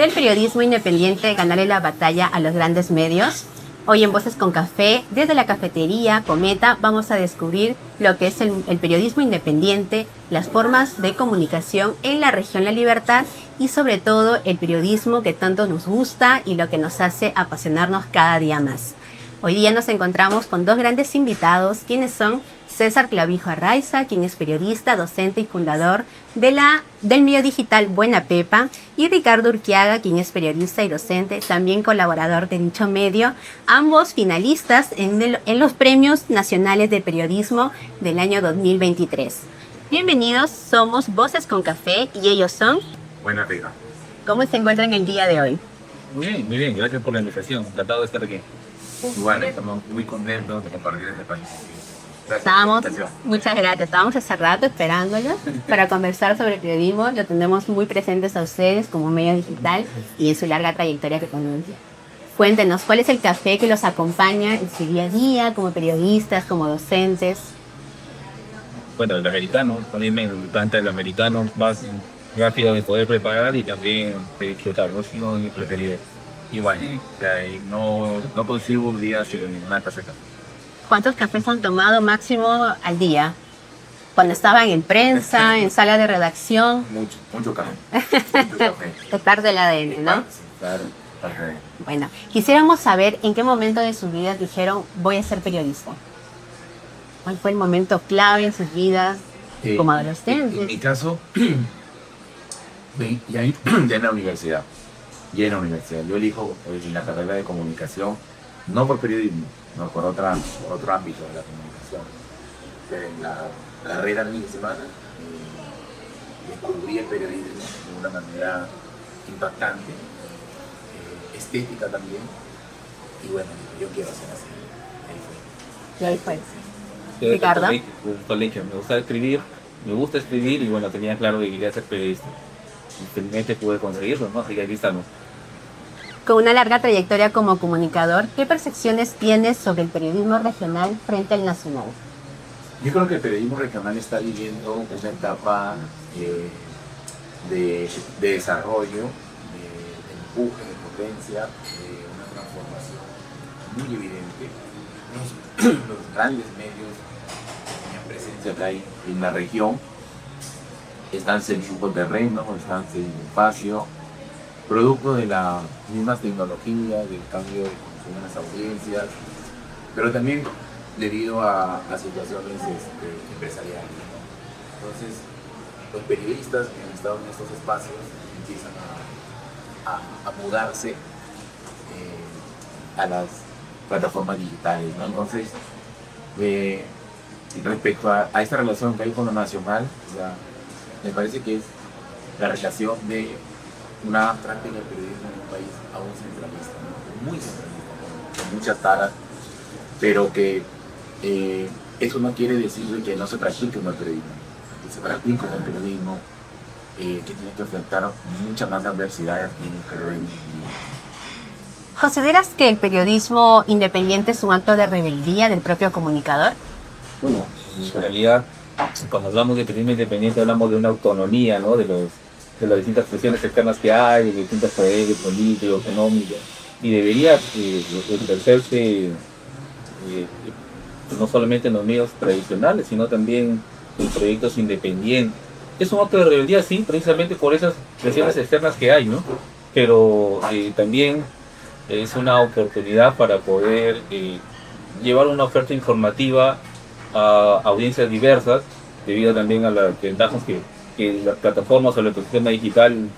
¿Puede el periodismo independiente ganarle la batalla a los grandes medios? Hoy en Voces con Café, desde la cafetería Cometa, vamos a descubrir lo que es el periodismo independiente, las formas de comunicación en la región La Libertad y sobre todo el periodismo que tanto nos gusta y lo que nos hace apasionarnos cada día más. Hoy día nos encontramos con dos grandes invitados, quienes son César Clavijo Arraiza, quien es periodista, docente y fundador del medio digital Buena Pepa, y Ricardo Urquiaga, quien es periodista y docente, también colaborador de dicho medio, ambos finalistas en los Premios Nacionales de Periodismo del año 2023. Bienvenidos, somos Voces con Café y ellos son... Buena pega. ¿Cómo se encuentran el día de hoy? Muy bien, gracias por la invitación, encantado de estar aquí. Igual, estamos muy contentos de compartir este país. Muchas gracias. Estábamos hace rato esperándolos para conversar sobre el periodismo. Lo tenemos muy presentes a ustedes como medio digital y en su larga trayectoria que conocen. Cuéntenos, ¿cuál es el café que los acompaña en su día a día como periodistas, como docentes? Bueno, el americano, también me encanta el americano, más rápido de poder preparar y también de disfrutar, ¿no? Sino mi preferido. Igual, no consigo un día sin una taza de café. ¿Cuántos cafés han tomado máximo al día? Cuando estaban en prensa, en sala de redacción. Mucho café. Mucho café. Es parte del ADN, ¿no? Sí, claro, parte de... Bueno, quisiéramos saber en qué momento de sus vidas dijeron voy a ser periodista. ¿Cuál fue el momento clave en sus vidas como adolescentes? En mi caso, ya en la universidad. Yo elijo la carrera de comunicación, no por periodismo, no por otro ámbito de la comunicación. En la carrera misma descubrí el periodismo de una manera impactante, estética también, y bueno, yo quiero hacer así. Ahí fue. Ricardo. Me gusta escribir y bueno, tenía claro que quería ser periodista. Finalmente pude conseguirlo, ¿no? Así que aquí estamos. Con una larga trayectoria como comunicador, ¿qué percepciones tienes sobre el periodismo regional frente al nacional? Yo creo que el periodismo regional está viviendo una etapa de desarrollo, de empuje, de potencia, de una transformación muy evidente. Los grandes medios que tenían presencia acá en la región están cediendo terreno, están cediendo espacio, producto de las mismas tecnologías, del cambio de función en las audiencias, pero también debido a situaciones empresariales, ¿no? Entonces, los periodistas que han estado en estos espacios empiezan a mudarse a las plataformas digitales, ¿no? Entonces, respecto a esta relación que hay con lo nacional, me parece que es la relación de una práctica del periodismo en un país aún centralista, ¿no? Muy centralista, con muchas taras, pero que eso no quiere decir que no se practique un periodismo, que se practique un periodismo que tiene que enfrentar muchas más adversidades que el periodismo. ¿Consideras que el periodismo independiente es un acto de rebeldía del propio comunicador? Bueno, en realidad, cuando hablamos de periodismo independiente hablamos de una autonomía, ¿no? de las distintas presiones externas que hay, de distintas poderes políticos, económicos, y debería ejercerse no solamente en los medios tradicionales, sino también en proyectos independientes. Es un acto de rebeldía, sí, precisamente por esas presiones externas que hay, ¿no? Pero también es una oportunidad para poder llevar una oferta informativa a audiencias diversas, debido también a las ventajas que las plataformas o la plataforma digital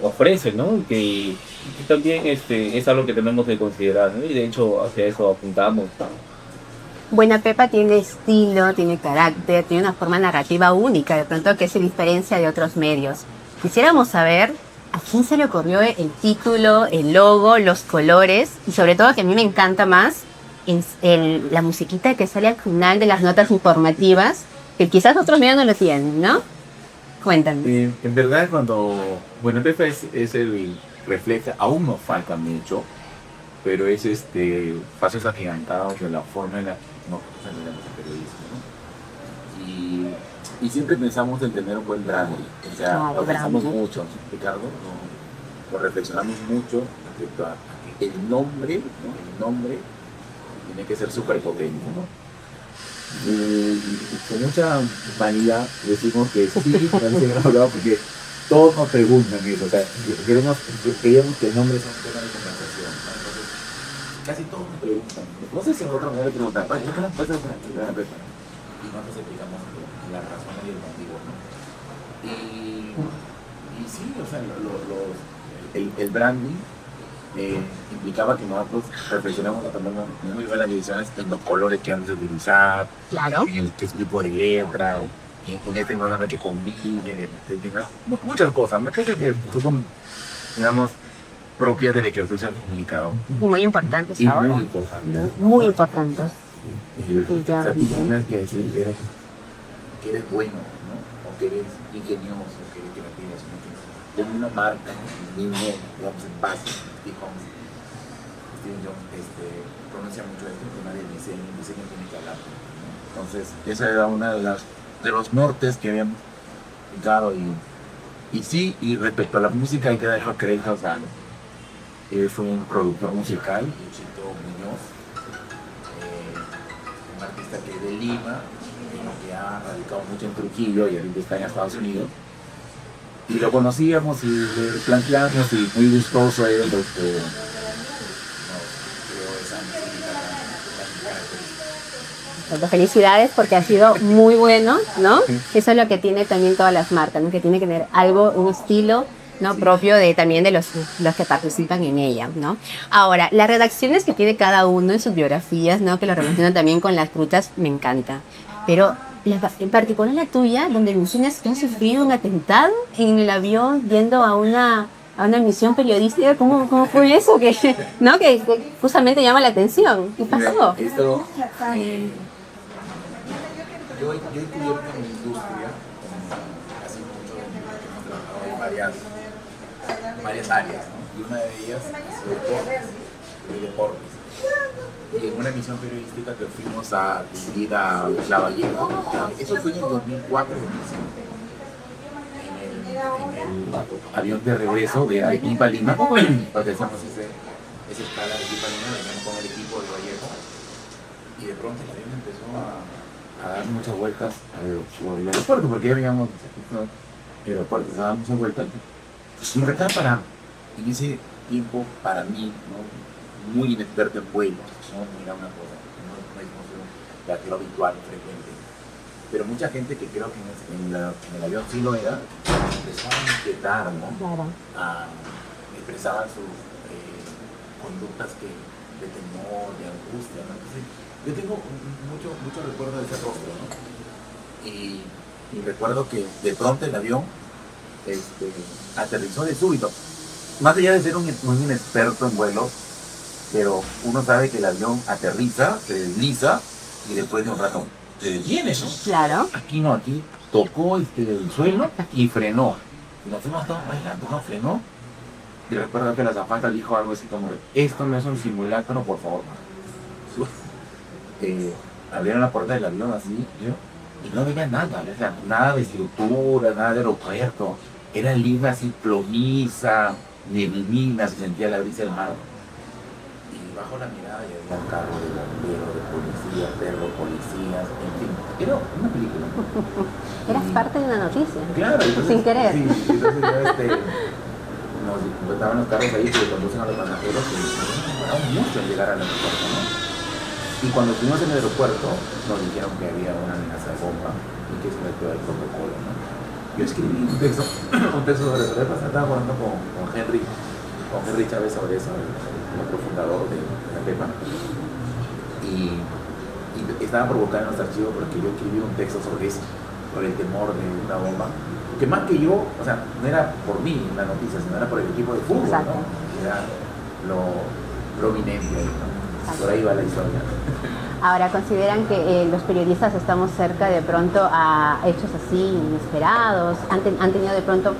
ofrecen, ¿no? Que también es algo que tenemos que considerar, ¿no? Y de hecho hacia eso apuntamos. Buena Pepa tiene estilo, tiene carácter, tiene una forma narrativa única, de pronto que se diferencia de otros medios. Quisiéramos saber a quién se le ocurrió el título, el logo, los colores y sobre todo, que a mí me encanta más, la musiquita que sale al final de las notas informativas, que quizás otros medios no lo tienen, ¿no? Cuéntame. En verdad, cuando Buena Pepa refleja, aún nos falta mucho, pero es pasos agigantados de la forma en la que nosotros entendemos el periodismo, ¿no? Y siempre pensamos en tener un buen branding, o sea, Claro, lo pensamos branding. mucho, ¿no? Ricardo, ¿no? pues reflexionamos mucho respecto a que el nombre, ¿no? El nombre tiene que ser súper potente, ¿no? Y con mucha vanidad decimos que sí, parece grabado porque todos nos preguntan eso, o sea, creemos que el nombre es un tema de conversación, ¿no? Entonces, casi todos nos preguntan, no sé si en otra manera preguntan, ¿para qué las cosas y nosotros explicamos la razón y el motivo, ¿no? Y sí, o sea, el branding implicaba que nosotros reflexionamos también muy buenas decisiones en los colores que antes de utilizar, Claro. en qué tipo de letra, en este programa que combine, muchas cosas, muchas cosas que son, digamos, propias del ejercicio del comunicado. Muy importantes Y ahora. muy importantes. Muy importantes. O sea, tú tienes que decir que eres bueno, ¿no? O que eres ingenioso, que eres creativo, sino que como una marca, un mismo, digamos, en base, Steve Jobs pronuncia mucho esto, el tema del diseño tiene que hablar, ¿no? Entonces, esa era una de los nortes que habíamos aplicado y sí, y respecto a la música hay que dejar crédito, o sea, es un productor musical, Luchito Muñoz, un artista que es de Lima, que ha radicado mucho en Trujillo y ahorita está en Estados Unidos. Y lo conocíamos y le planteamos y muy gustoso él, nos creó esa música tan característica. Bueno, felicidades porque ha sido muy bueno, ¿no? Eso es lo que tiene también todas las marcas, ¿no? Que tiene que tener algo, un estilo, ¿no? Sí. Propio de también de los que participan en ella, ¿no? Ahora, las redacciones que tiene cada uno en sus biografías, ¿no? Que lo relacionan también con las frutas, me encanta. Pero en particular la tuya, donde mencionas que has sufrido un atentado en el avión yendo a una misión periodística, ¿cómo fue eso? ¿No? Que justamente llama la atención. ¿Qué pasó? Esto, yo he cubierto en mi industria, casi mucho, hemos trabajado en varias áreas, ¿no? Y una de ellas ha sido deportes. Y en una emisión periodística que fuimos a dirigir a La Vallejo, eso fue en el 2004-2005, en el avión de regreso de Arequipa a Lima, porque hacemos esa escala de Arequipa a Lima, veníamos con el equipo de Vallejo, y de pronto el avión empezó a dar muchas vueltas por el aeropuerto, porque ya veníamos el aeropuerto, se daba muchas vueltas. Y me retaba para, en ese tiempo, para mí, ¿no? Muy inexperto en vuelos, ¿no? Era una cosa, no es un viajero habitual, frecuente. Pero mucha gente que creo que en el avión sí lo era, empezaba a inquietar, ¿no? Claro. Expresaban sus conductas de temor, de angustia, ¿no? Entonces, yo tengo mucho recuerdo de ese rostro, ¿no? Y recuerdo que de pronto el avión aterrizó de súbito. Más allá de ser un inexperto en vuelos, pero uno sabe que el avión aterriza, se desliza y después de un rato se detiene, ¿no? Claro. Aquí tocó el suelo y frenó. Y nos fuimos todos bailando, ¿no? Frenó. Y recuerdo que la azafata dijo algo así como, esto no es un simulacro, por favor. Abrieron la puerta del avión así, y no veía nada, o sea, nada de estructura, nada de aeropuerto. Era Lima así plomiza, neblina, se sentía la brisa del mar. Bajo la mirada y había un carro de bomberos, de policía, perros, policías, en fin. Era una película. Eras parte de una noticia. Claro, entonces, sin querer. Sí, entonces ya nos estaban los carros ahí que le conducen a los pasajeros y nos demoramos mucho en llegar al aeropuerto, ¿no? Y cuando estuvimos en el aeropuerto nos dijeron que había una amenaza de bomba y que se metió el protocolo, ¿no? Yo escribí un texto sobre eso. Estaba hablando con Henry Chávez sobre eso, nuestro fundador de la PEPA, y estaba provocando en los archivos porque yo escribí un texto sobre eso, sobre el temor de una bomba, que más que yo, o sea, no era por mí la noticia, sino era por el equipo de fútbol, Exacto. ¿no? Era lo prominente ahí, ¿no? Por ahí va la historia. Ahora, ¿consideran que los periodistas estamos cerca de pronto a hechos así inesperados? ¿Han tenido de pronto,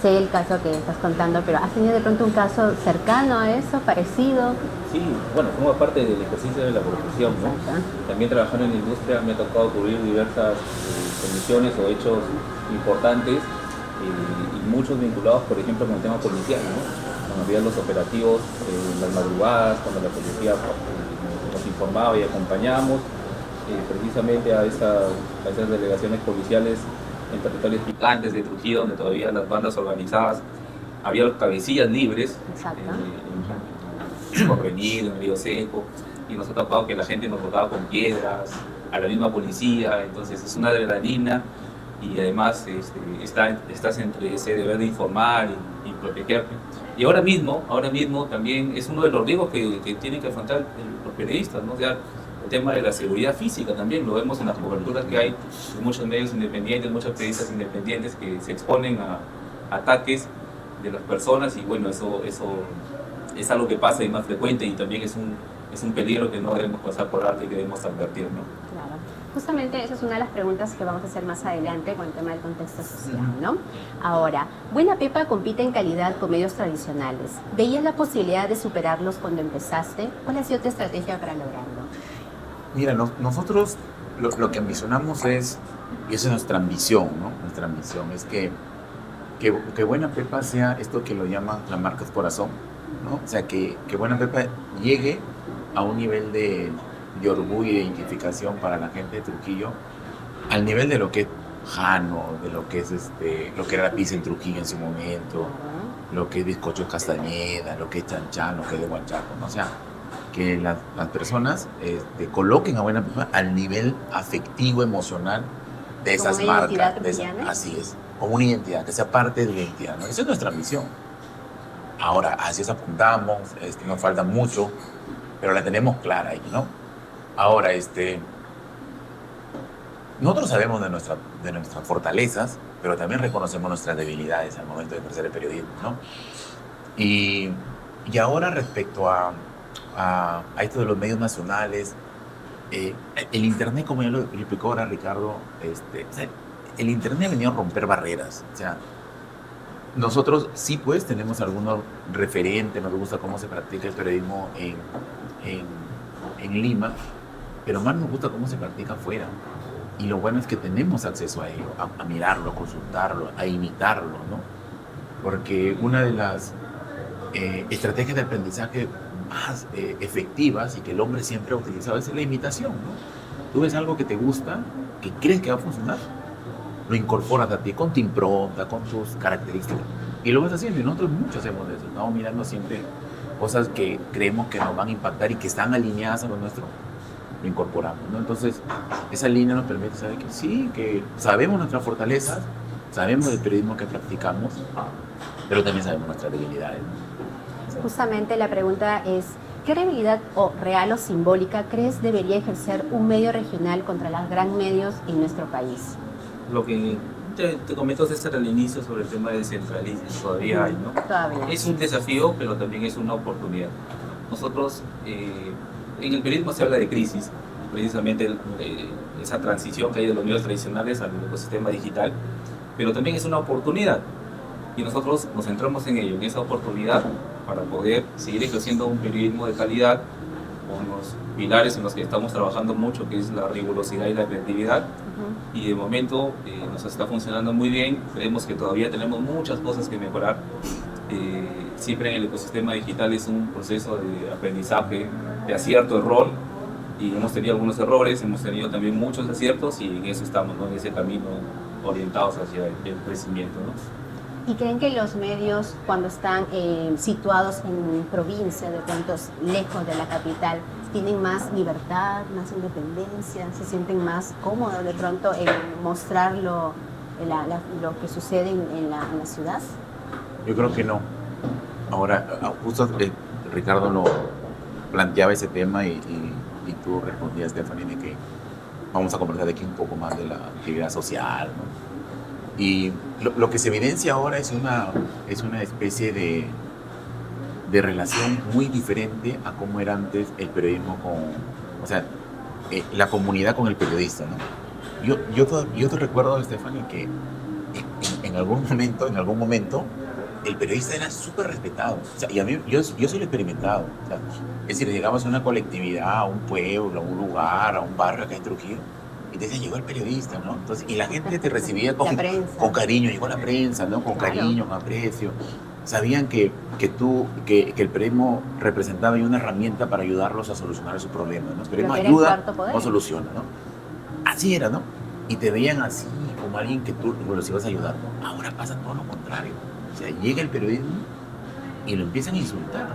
sé el caso que estás contando, pero has tenido de pronto un caso cercano a eso, parecido? Sí, bueno, forma parte del ejercicio de la profesión, ¿no? Exacto. También trabajando en la industria me ha tocado cubrir diversas condiciones o hechos importantes y muchos vinculados, por ejemplo, con el tema policial, ¿no? Cuando había los operativos en las madrugadas, cuando la policía nos informaba y acompañábamos precisamente a esas delegaciones policiales en territorios picantes de Trujillo, donde todavía las bandas organizadas, había los cabecillas libres, Exacto. En Porvenir, en Río Seco, y nos ha tocado que la gente nos botaba con piedras, a la misma policía, entonces es una adrenalina y además estás entre ese deber de informar y protegerte. Y ahora mismo también es uno de los riesgos que tienen que afrontar los periodistas, ¿no? O sea, el tema de la seguridad física también lo vemos en las coberturas que hay de muchos medios independientes, muchos periodistas independientes que se exponen a ataques de las personas y bueno, eso es algo que pasa y más frecuente y también es un peligro que no debemos pasar por alto y que debemos advertir, ¿no? Claro. Justamente esa es una de las preguntas que vamos a hacer más adelante con el tema del contexto social, ¿no? Ahora, Buena Pepa compite en calidad con medios tradicionales. ¿Veías la posibilidad de superarlos cuando empezaste? ¿Cuál ha sido tu estrategia para lograrlo? Mira, nosotros lo que ambicionamos es, y esa es nuestra ambición, ¿no? Nuestra ambición es que Buena Pepa sea esto que lo llaman la marca corazón, ¿no? O sea, que Buena Pepa llegue a un nivel de orgullo y de identificación para la gente de Trujillo, al nivel de lo que es Jano, de lo que es lo que era la pizza en Trujillo en su momento, lo que es bizcocho Castañeda, lo que es Chanchán, lo que es de Huanchaco, ¿no? O sea, que las personas coloquen a Buena Pepa al nivel afectivo, emocional de esas ¿Como una marcas. identidad trujillana? Así es, como una identidad, que sea parte de la identidad, ¿no? Esa es nuestra misión. Ahora, así es apuntamos, nos falta mucho, pero la tenemos clara ahí, ¿no? Ahora, nosotros sabemos de nuestras fortalezas, pero también reconocemos nuestras debilidades al momento de ejercer el periodismo, ¿no? Y ahora respecto a esto de los medios nacionales, el Internet, como ya lo explicó ahora Ricardo, o sea, el Internet ha venido a romper barreras. O sea, nosotros sí pues tenemos algunos referentes, nos gusta cómo se practica el periodismo en Lima, pero más nos gusta cómo se practica afuera. Y lo bueno es que tenemos acceso a ello, a mirarlo, a consultarlo, a imitarlo, ¿no? Porque una de las estrategias de aprendizaje más efectivas y que el hombre siempre ha utilizado es la imitación, ¿no? Tú ves algo que te gusta, que crees que va a funcionar, lo incorporas a ti con tu impronta, con tus características y lo vas haciendo. Y nosotros mucho hacemos eso, estamos mirando siempre cosas que creemos que nos van a impactar y que están alineadas a lo nuestro, lo incorporamos, ¿no? Entonces esa línea nos permite saber que sí, que sabemos nuestras fortalezas, sabemos el periodismo que practicamos, pero también sabemos nuestras debilidades, ¿no? Justamente la pregunta es, ¿qué debilidad real o simbólica crees debería ejercer un medio regional contra los grandes medios en nuestro país? Lo que te comento, César, al inicio sobre el tema de descentralismo, todavía hay, ¿no? Todavía. Es un desafío, pero también es una oportunidad. Nosotros, en el periodismo se habla de crisis, precisamente esa transición que hay de los medios tradicionales al ecosistema digital, pero también es una oportunidad. Y nosotros nos centramos en ello, en esa oportunidad, para poder seguir ejerciendo un periodismo de calidad, con los pilares en los que estamos trabajando mucho, que es la rigurosidad y la creatividad. Y de momento nos está funcionando muy bien. Creemos que todavía tenemos muchas cosas que mejorar. Siempre en el ecosistema digital es un proceso de aprendizaje, de acierto, error. Y hemos tenido algunos errores, hemos tenido también muchos aciertos y en eso estamos, ¿no? En ese camino orientados hacia el crecimiento, ¿no? ¿Y creen que los medios, cuando están situados en provincia, de pronto lejos de la capital, tienen más libertad, más independencia, se sienten más cómodos de pronto en mostrar lo que sucede en la ciudad? Yo creo que no. Ahora, justo Ricardo lo planteaba ese tema y tú respondías, Stephanie, de que vamos a conversar de aquí un poco más de la actividad social, ¿no? Y lo que se evidencia ahora es una especie de relación muy diferente a cómo era antes el periodismo o sea, la comunidad con el periodista, ¿no? Yo te recuerdo, Stephanie, que en algún momento, el periodista era súper respetado. O sea, y a mí, yo sí lo he experimentado. O sea, es decir, llegabas a una colectividad, a un pueblo, a un lugar, a un barrio acá en Trujillo, y te decían, llegó el periodista, ¿no? Entonces, y la gente te recibía La prensa. con cariño, llegó la prensa, ¿no? Con Claro. cariño, con aprecio. Sabían que el periodismo representaba una herramienta para ayudarlos a solucionar sus problemas, ¿no? El periodismo Lo que era el ayuda cuarto poder. o soluciona, ¿no? Así era, ¿no? Y te veían así, como alguien que tú los ibas a ayudar. Ahora pasa todo lo contrario. O sea, llega el periodismo y lo empiezan a insultar.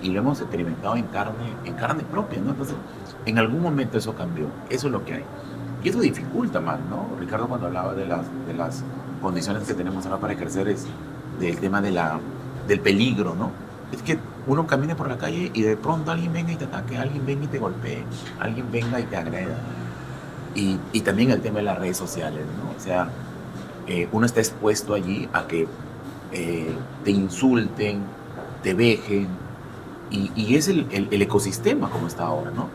Y lo hemos experimentado en carne propia, ¿no? Entonces, en algún momento eso cambió. Eso es lo que hay. Y eso dificulta más, ¿no? Ricardo, cuando hablaba de las condiciones que tenemos ahora para ejercer, es del tema del peligro, ¿no? Es que uno camine por la calle y de pronto alguien venga y te ataque, alguien venga y te golpee, alguien venga y te agreda. Y también el tema de las redes sociales, ¿no? O sea, uno está expuesto allí a que te insulten, te vejen, y es el ecosistema como está ahora, ¿no?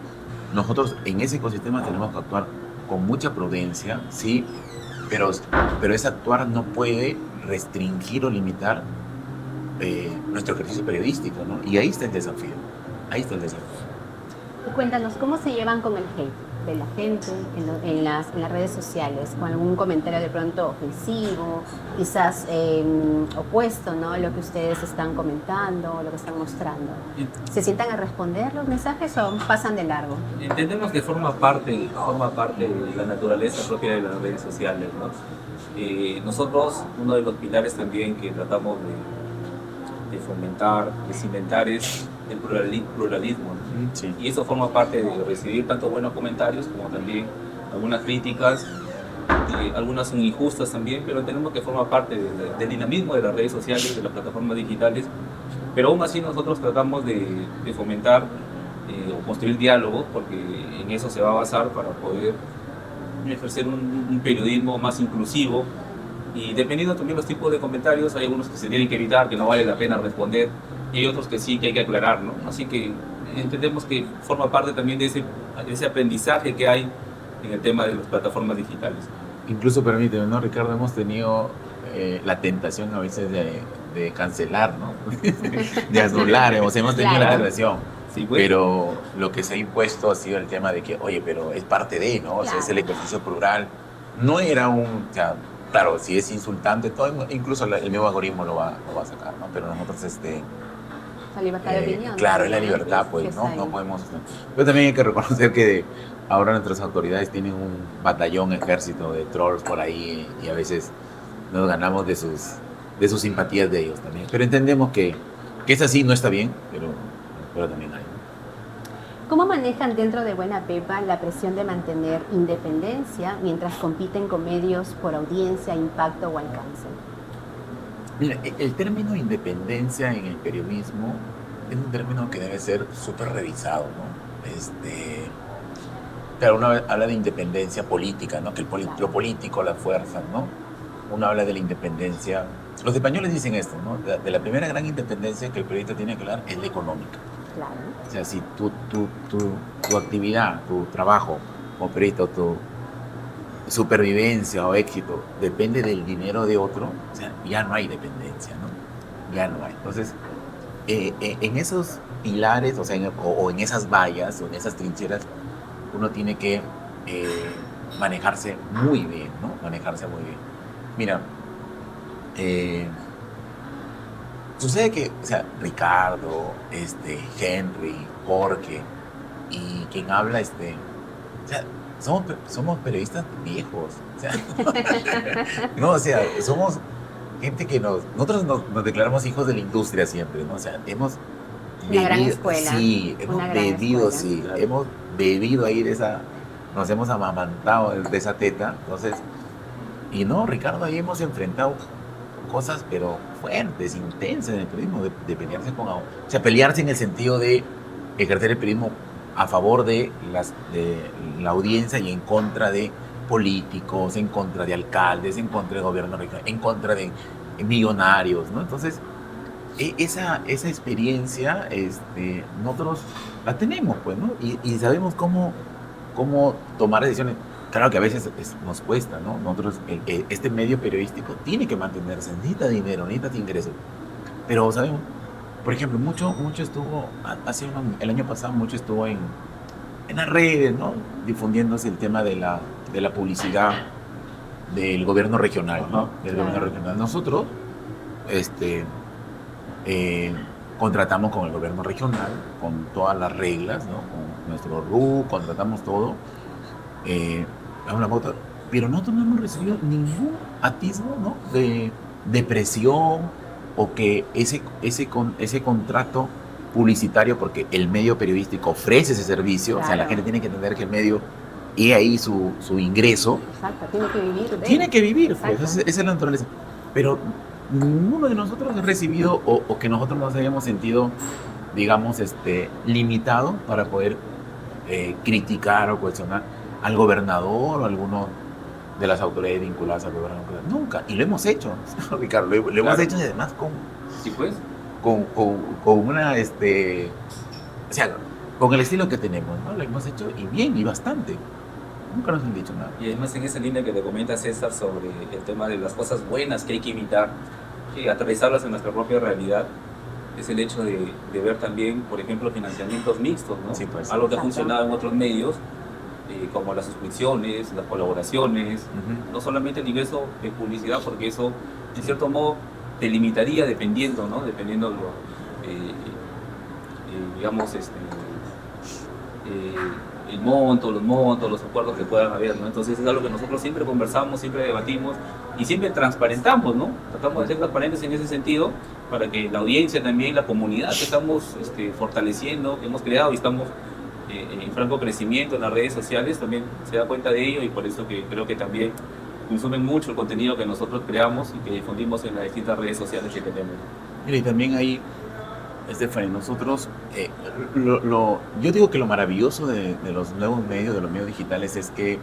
Nosotros en ese ecosistema tenemos que actuar con mucha prudencia, sí, pero ese actuar no puede restringir o limitar nuestro ejercicio periodístico, ¿no? Y ahí está el desafío, ahí está el desafío. Y cuéntanos, ¿cómo se llevan con el hate de la gente en las redes sociales? Con algún comentario de pronto ofensivo, quizás opuesto, ¿no? A lo que ustedes están comentando, lo que están mostrando. ¿Se sientan a responder los mensajes o pasan de largo? Entendemos que forma parte de la naturaleza propia de las redes sociales, ¿no? Nosotros, uno de los pilares también que tratamos de fomentar, de cimentar es el pluralismo, ¿no? Sí. Y eso forma parte de recibir tanto buenos comentarios como también algunas críticas, algunas son injustas también, pero tenemos que formar parte del dinamismo de las redes sociales, de las plataformas digitales, pero aún así nosotros tratamos de fomentar o construir diálogos, porque en eso se va a basar para poder ejercer un periodismo más inclusivo. Y dependiendo también de los tipos de comentarios, hay algunos que se tienen que evitar, que no vale la pena responder, y hay otros que sí, que hay que aclarar, ¿no? Así que entendemos que forma parte también de ese aprendizaje que hay en el tema de las plataformas digitales. Incluso, permíteme, ¿no, Ricardo? Hemos tenido la tentación a veces de cancelar, ¿no? De anular, hemos tenido Claro. la tentación. Sí, pues. Pero lo que se ha impuesto ha sido el tema de que, oye, pero es parte de, ¿no? O sea, es el Claro. ejercicio plural. No era o sea, claro, si es insultante, todo, incluso el mismo algoritmo lo va a sacar, ¿no? Pero nosotros, La libertad de opinión. claro, es la ¿no? libertad, Que pues, está ¿no? ahí. No podemos... Pero también hay que reconocer que ahora nuestras autoridades tienen un batallón, ejército de trolls por ahí, y a veces nos ganamos de sus simpatías de ellos también. Pero entendemos que es así, no está bien, pero también hay, ¿no? ¿Cómo manejan dentro de Buena Pepa la presión de mantener independencia mientras compiten con medios por audiencia, impacto o alcance? Mira, el término independencia en el periodismo es un término que debe ser súper revisado, ¿no? Claro, uno habla de independencia política, ¿no? Que lo político, las fuerzas, ¿no? Uno habla de la independencia. Los españoles dicen esto, ¿no? De la primera gran independencia que el periodista tiene que hablar es la económica. Claro. O sea, si tu actividad, tu trabajo como periodista, tu supervivencia o éxito depende del dinero de otro, o sea, ya no hay dependencia, ¿no? Ya no hay. Entonces, en esos pilares, o sea, o en esas vallas, o en esas trincheras, uno tiene que manejarse muy bien, ¿no? Manejarse muy bien. Mira, sucede que, o sea, Ricardo, Henry, Jorge y quien habla, o sea, somos periodistas viejos, o sea, no, o sea, somos gente que nosotros nos declaramos hijos de la industria siempre, ¿no? O sea, hemos Una gran escuela. sí, hemos Una gran bebido, escuela. sí, Claro. hemos bebido ahí nos hemos amamantado de esa teta, entonces, y no, Ricardo, ahí hemos enfrentado cosas, pero fuertes, intensas en el periodismo, de pelearse o sea, pelearse en el sentido de ejercer el periodismo a favor de la audiencia y en contra de políticos, en contra de alcaldes, en contra de gobierno regional, en contra de millonarios, ¿no? Entonces, esa experiencia nosotros la tenemos, pues, ¿no? Y sabemos cómo tomar decisiones. Claro que a veces nos cuesta, ¿no? Nosotros, este medio periodístico tiene que mantenerse, necesita dinero, necesita ingresos. Pero sabemos, por ejemplo, mucho estuvo, el año pasado mucho estuvo en las redes, ¿no? Difundiéndose el tema de de la publicidad del gobierno regional, ¿no? Del Claro. gobierno regional. Nosotros contratamos con el gobierno regional, con todas las reglas, ¿no? Con nuestro RU, contratamos todo, damos la pauta, pero nosotros no hemos recibido ningún atisbo, ¿no? de presión o que ese contrato publicitario, porque el medio periodístico ofrece ese servicio, o sea, la Claro. gente tiene que entender que el medio y ahí su ingreso, Exacto, tiene que vivir de tiene él. que vivir, pues, Exacto. esa es la naturaleza. Pero ninguno de nosotros ha recibido o que nosotros nos hayamos sentido, digamos, limitado para poder criticar o cuestionar al gobernador o a alguno de las autoridades vinculadas al gobierno. Nunca. Y lo hemos hecho, Ricardo, lo hemos Claro. hecho y además Sí, pues. con una, o sea, con el estilo que tenemos, ¿no? Lo hemos hecho y bien, y bastante. Nunca nos han dicho nada. Y además en esa línea que te comenta César sobre el tema de las cosas buenas que hay que imitar, que aterrizarlas en nuestra propia realidad, es el hecho de ver también, por ejemplo, financiamientos mixtos, ¿no? Sí, pues. Algo que ha Exacto. funcionado en otros medios, como las suscripciones, las colaboraciones, Ujú. no solamente el ingreso de publicidad, porque eso, en cierto modo, te limitaría dependiendo, ¿no? Dependiendo, digamos, el monto, los acuerdos que puedan haber, ¿no? Entonces es algo que nosotros siempre conversamos, siempre debatimos y siempre transparentamos, ¿no? Tratamos de ser transparentes en ese sentido para que la audiencia también, la comunidad que estamos fortaleciendo, que hemos creado y estamos en franco crecimiento en las redes sociales, también se da cuenta de ello y por eso que creo que también consumen mucho el contenido que nosotros creamos y que difundimos en las distintas redes sociales que tenemos. Mira, y también ahí, Stephanie, nosotros, yo digo que lo maravilloso de los nuevos medios, de los medios digitales, es que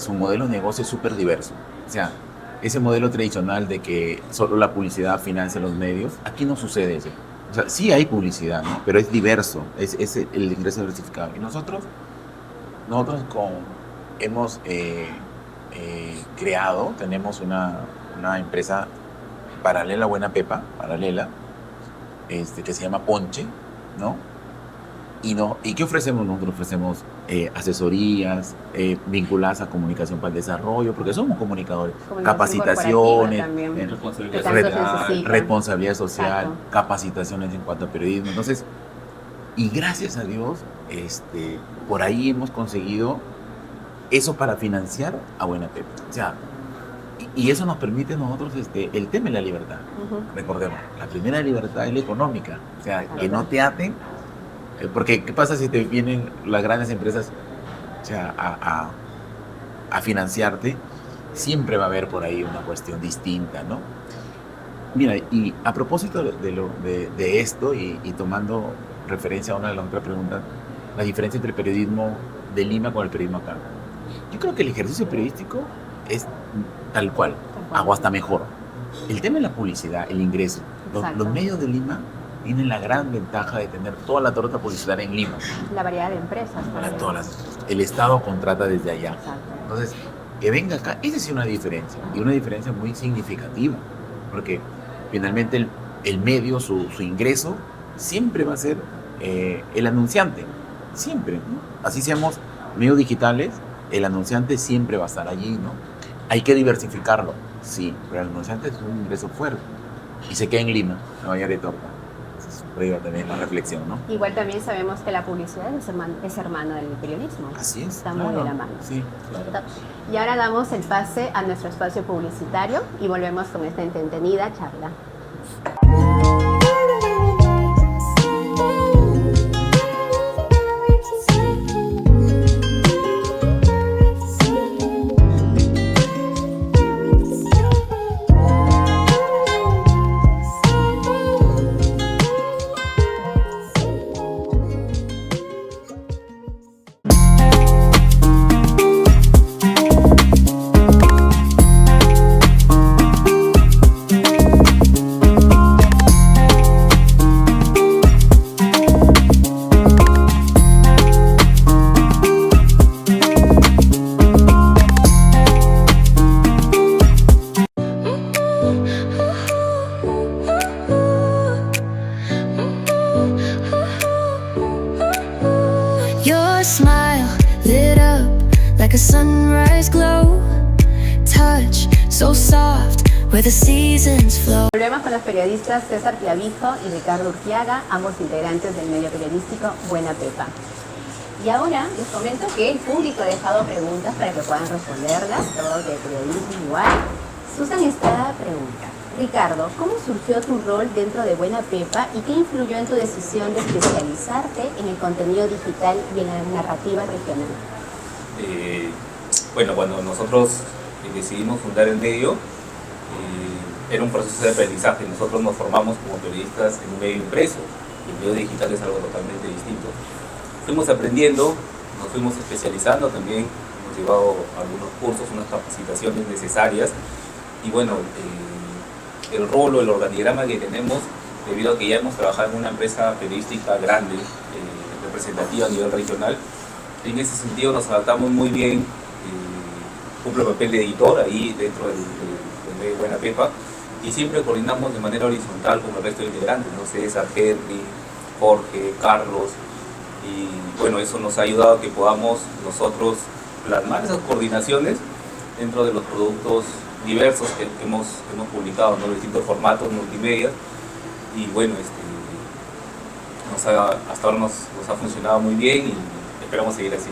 su modelo de negocio es súper diverso. O sea, ese modelo tradicional de que solo la publicidad financia los medios, aquí no sucede eso. O sea, sí hay publicidad, ¿no? Pero es diverso, es el ingreso diversificado. Y nosotros hemos creado, tenemos una empresa paralela, Buena Pepa, paralela, que se llama Ponche, ¿no? ¿Y qué ofrecemos? Nosotros ofrecemos asesorías vinculadas a comunicación para el desarrollo, porque somos comunicadores, Comunicación capacitaciones, corporativa también. Responsabilidad Que tanto se social. necesita. responsabilidad social, Exacto. capacitaciones en cuanto a periodismo. Entonces, y gracias a Dios, por ahí hemos conseguido eso para financiar a Buena Pepa. O sea, y eso nos permite a nosotros el tema de la libertad. Ujú. Recordemos, la primera libertad es la económica, o sea, que Exacto. no te aten, porque ¿qué pasa si te vienen las grandes empresas, o sea, a financiarte? Siempre va a haber por ahí una cuestión distinta, ¿no? Mira, y a propósito de esto y tomando referencia a una de las otras preguntas, la diferencia entre el periodismo de Lima con el periodismo acá. Yo creo que el ejercicio periodístico es tal cual, o hasta mejor. El tema de la publicidad, el ingreso. Exacto. Los medios de Lima tienen la gran ventaja de tener toda la torta publicitaria en Lima. La variedad de empresas. también. El Estado contrata desde allá. Exacto. Entonces, que venga acá, esa es una diferencia. Y una diferencia muy significativa. Porque finalmente el medio, su ingreso, siempre va a ser el anunciante. Siempre, ¿no? Así seamos medios digitales, el anunciante siempre va a estar allí, ¿no? Hay que diversificarlo, sí, pero el anunciante es un ingreso fuerte. Y se queda en Lima, la mayoría de torta. Entonces, por ahí va también la reflexión, ¿no? Igual también sabemos que la publicidad es hermana del periodismo. Así es. Está muy de la mano. Sí, claro. Y ahora damos el pase a nuestro espacio publicitario y volvemos con esta entretenida charla. like a sunrise glow. Touch so soft where the seasons flow. Volvemos con los periodistas César Clavijo y Ricardo Urquiaga, ambos integrantes del medio periodístico Buena Pepa. Y ahora les comento que el público ha dejado preguntas para que puedan responderlas, todo de periodismo igual. Susan Estrada pregunta: Ricardo, ¿cómo surgió tu rol dentro de Buena Pepa y qué influyó en tu decisión de especializarte en el contenido digital y en la narrativa regional? Bueno, cuando nosotros decidimos fundar el medio, era un proceso de aprendizaje. Nosotros nos formamos como periodistas en un medio impreso y el medio digital es algo totalmente distinto. Fuimos aprendiendo, nos fuimos especializando también, hemos llevado algunos cursos, unas capacitaciones necesarias y bueno, el rol o el organigrama que tenemos, debido a que ya hemos trabajado en una empresa periodística grande, representativa a nivel regional, en ese sentido nos adaptamos muy bien, cumple el papel de editor ahí dentro del medio Buena Pepa y siempre coordinamos de manera horizontal con el resto de integrantes, ¿no? César, Henry, Jorge, Carlos, y bueno, eso nos ha ayudado a que podamos nosotros plasmar esas coordinaciones dentro de los productos diversos que hemos publicado, ¿no? Distintos formatos multimedia y bueno, hasta ahora nos ha funcionado muy bien y esperamos seguir así.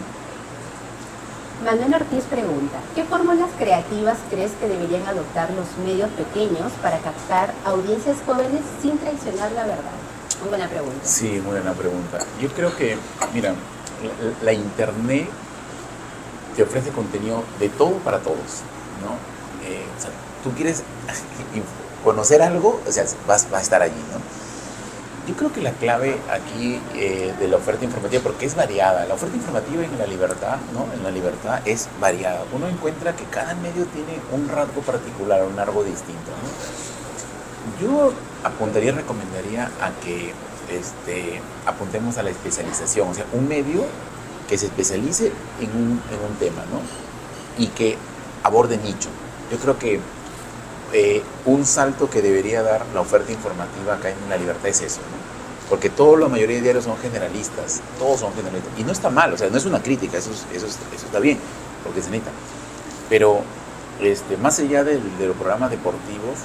Manuel Ortiz pregunta: ¿qué fórmulas creativas crees que deberían adoptar los medios pequeños para captar audiencias jóvenes sin traicionar la verdad? Muy buena pregunta. Sí, muy buena pregunta. Yo creo que, mira, la internet te ofrece contenido de todo para todos, ¿no? O sea, tú quieres conocer algo, o sea, vas a estar allí, ¿no? Yo creo que la clave aquí de la oferta informativa, porque es variada, la oferta informativa en La Libertad, ¿no? En La Libertad es variada. Uno encuentra que cada medio tiene un rasgo particular, un rasgo distinto, ¿no? Yo apuntaría y recomendaría a que apuntemos a la especialización, o sea, un medio que se especialice en un tema, ¿no? Y que aborde nicho. Yo creo que un salto que debería dar la oferta informativa acá en La Libertad es eso, ¿no? Porque la mayoría de diarios son generalistas, todos son generalistas, y no está mal, o sea, no es una crítica, eso está bien, porque se necesita. Pero más allá de los programas deportivos,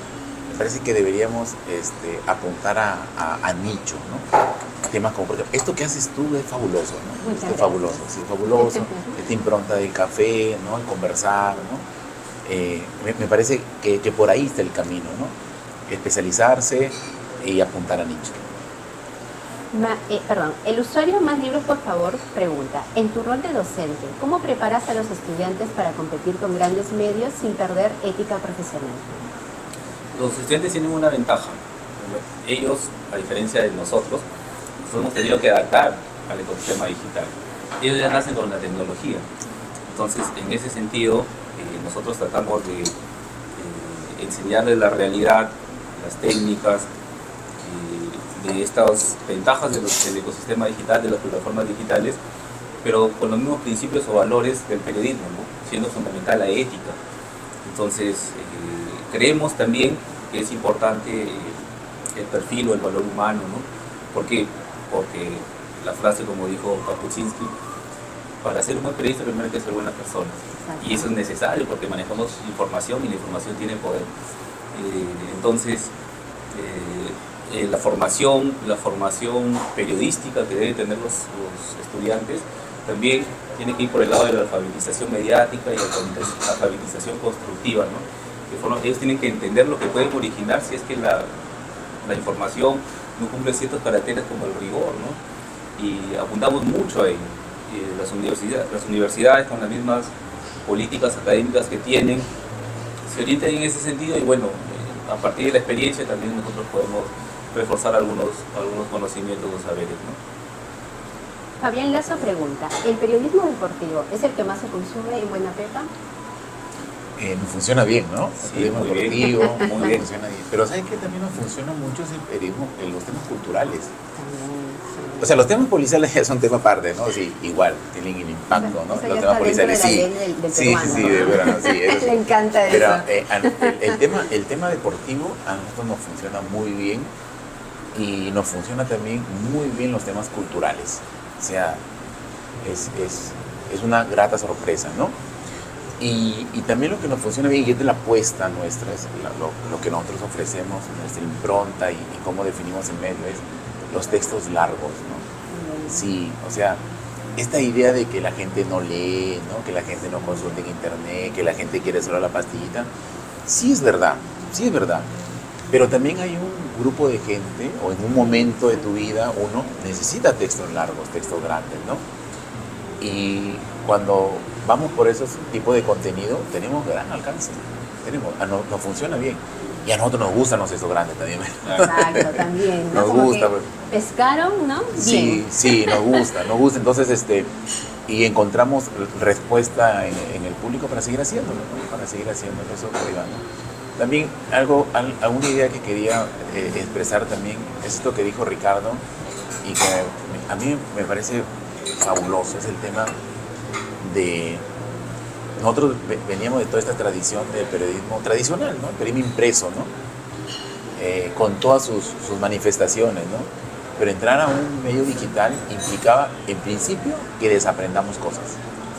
me parece que deberíamos apuntar a nicho, ¿no? Temas como, por ejemplo, esto que haces tú es fabuloso, ¿no? Es fabuloso, sí, fabuloso, esta impronta del café, ¿no? El conversar, ¿no? Me parece que por ahí está el camino, ¿no? Especializarse y apuntar a nicho. El usuario Más Libros, por favor, pregunta: en tu rol de docente, ¿cómo preparas a los estudiantes para competir con grandes medios sin perder ética profesional? Los estudiantes tienen una ventaja. Ellos, a diferencia de nosotros, nos hemos tenido que adaptar al ecosistema digital. Ellos ya nacen con la tecnología. Entonces, en ese sentido, nosotros tratamos de enseñarles la realidad, las técnicas, de estas ventajas del ecosistema digital, de las plataformas digitales, pero con los mismos principios o valores del periodismo, ¿no? Siendo fundamental la ética. Entonces, creemos también que es importante el perfil o el valor humano, ¿no? ¿Por qué? Porque la frase, como dijo Kapuscinski, para ser un buen periodista primero hay que ser buena persona. Y eso es necesario porque manejamos información y la información tiene poder. Entonces, la formación periodística que deben tener los estudiantes también tiene que ir por el lado de la alfabetización mediática y la alfabetización constructiva, ¿no? Ellos tienen que entender lo que pueden originar si es que la información no cumple ciertos caracteres como el rigor, ¿no? Y apuntamos mucho a ello. Las universidades con las mismas políticas académicas que tienen se orientan en ese sentido y bueno, a partir de la experiencia también nosotros podemos reforzar algunos conocimientos o saberes, ¿no? Fabián Lazo pregunta: ¿el periodismo deportivo es el que más se consume en Buena Pepa? Funciona bien, ¿no? Sí, el periodismo deportivo, muy bien. Funciona bien. Pero ¿sabes qué? También nos funciona mucho el periodismo en los temas culturales. También, sí. O sea, los temas policiales ya son tema aparte, ¿no? Sí, igual, tienen el impacto, ¿no? Eso Los ya temas está policiales, dentro sí. de la ley del Sí, peruano, sí, ¿no? de verdad, sí. Eso sí. Le encanta Pero eso. el tema deportivo a nosotros nos funciona muy bien y nos funciona también muy bien los temas culturales. O sea, es una grata sorpresa, ¿no? Y también lo que nos funciona bien y es de la apuesta nuestra, es lo que nosotros ofrecemos, nuestra impronta y cómo definimos el medio es los textos largos, ¿no? Sí, o sea, esta idea de que la gente no lee, ¿no? Que la gente no consulta en internet, que la gente quiere solo la pastillita, sí es verdad, pero también hay un grupo de gente, o en un momento de tu vida uno necesita textos largos, textos grandes, ¿no? Y cuando vamos por esos tipos de contenido, tenemos gran alcance, nos funciona bien. Y a nosotros nos gustan los textos grandes también. Exacto, también, ¿no? Nos Como gusta. que pescaron, ¿no? Bien. Sí, nos gusta. Entonces, y encontramos respuesta en el público para seguir haciéndolo, ¿no? Para seguir haciéndolo, eso arriba, ¿no? También alguna idea que quería expresar también es esto que dijo Ricardo y que a mí me parece fabuloso, es el tema de... Nosotros veníamos de toda esta tradición del periodismo tradicional, ¿no? El periodismo impreso, ¿no? Con todas sus manifestaciones, ¿no? Pero entrar a un medio digital implicaba, en principio, que desaprendamos cosas.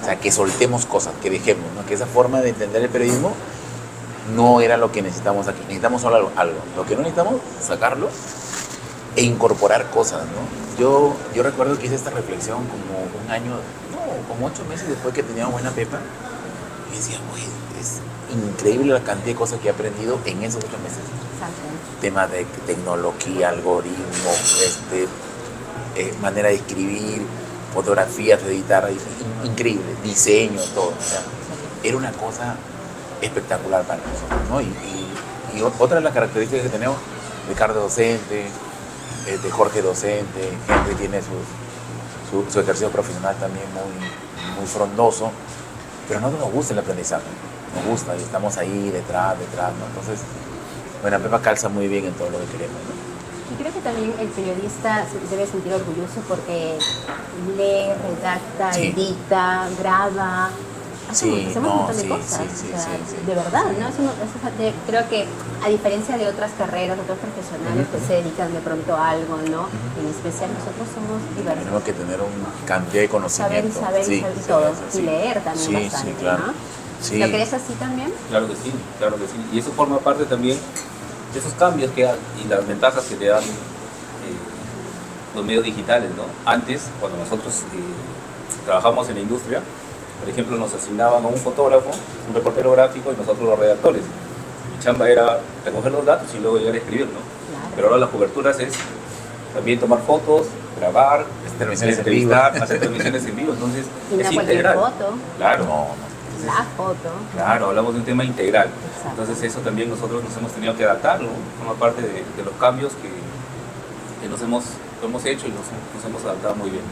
O sea, que soltemos cosas, que dejemos, ¿no? Que esa forma de entender el periodismo no era lo que necesitamos aquí. Necesitamos solo algo. Lo que no necesitamos, sacarlo e incorporar cosas, ¿no? Yo recuerdo que hice esta reflexión como un año, no, como 8 meses después que teníamos Buena Pepa. Y decía, oye, es increíble la cantidad de cosas que he aprendido en esos 8 meses. Exacto. Temas de tecnología, algoritmo, manera de escribir, fotografías, de editar, increíble, diseño, todo. O sea, era una cosa espectacular para nosotros, ¿no? Y otra de las características que tenemos, Ricardo docente, Jorge docente, Henry tiene su ejercicio profesional también muy frondoso, pero a nosotros nos gusta el aprendizaje, nos gusta y estamos ahí detrás, ¿no? Entonces, Buena Pepa calza muy bien en todo lo que queremos, ¿no? Y creo que también el periodista se debe sentir orgulloso porque lee, redacta, Sí. edita, graba. Hacemos un montón de cosas. Sí, O sea, sí. de verdad, ¿no? Creo que a diferencia de otras carreras, de otros profesionales que se dedican de pronto a algo, ¿no? En especial nosotros somos diversos. Tenemos que tener una cantidad de conocimiento. Saber Sí, y todo. sí. Y leer también Sí, bastante, sí, claro. ¿no? Sí. ¿Lo crees así también? Claro que sí, claro que sí. Y eso forma parte también de esos cambios que hay y las ventajas que te dan los medios digitales, ¿no? Antes, cuando nosotros trabajamos en la industria, por ejemplo, nos asignaban a un fotógrafo, un reportero gráfico y nosotros los redactores. Mi chamba era recoger los datos y luego llegar a escribir, ¿no? Claro. Pero ahora las coberturas es también tomar fotos, grabar, Transmisiones en entrevistar, vivo. hacer transmisiones en vivo. Entonces, Y no es cualquier integral. foto, Claro. No. la foto. Claro, hablamos de un tema integral. Exacto. Entonces eso también nosotros nos hemos tenido que adaptar, ¿no? Forma parte de los cambios que nos hemos hecho y nos hemos adaptado muy bien.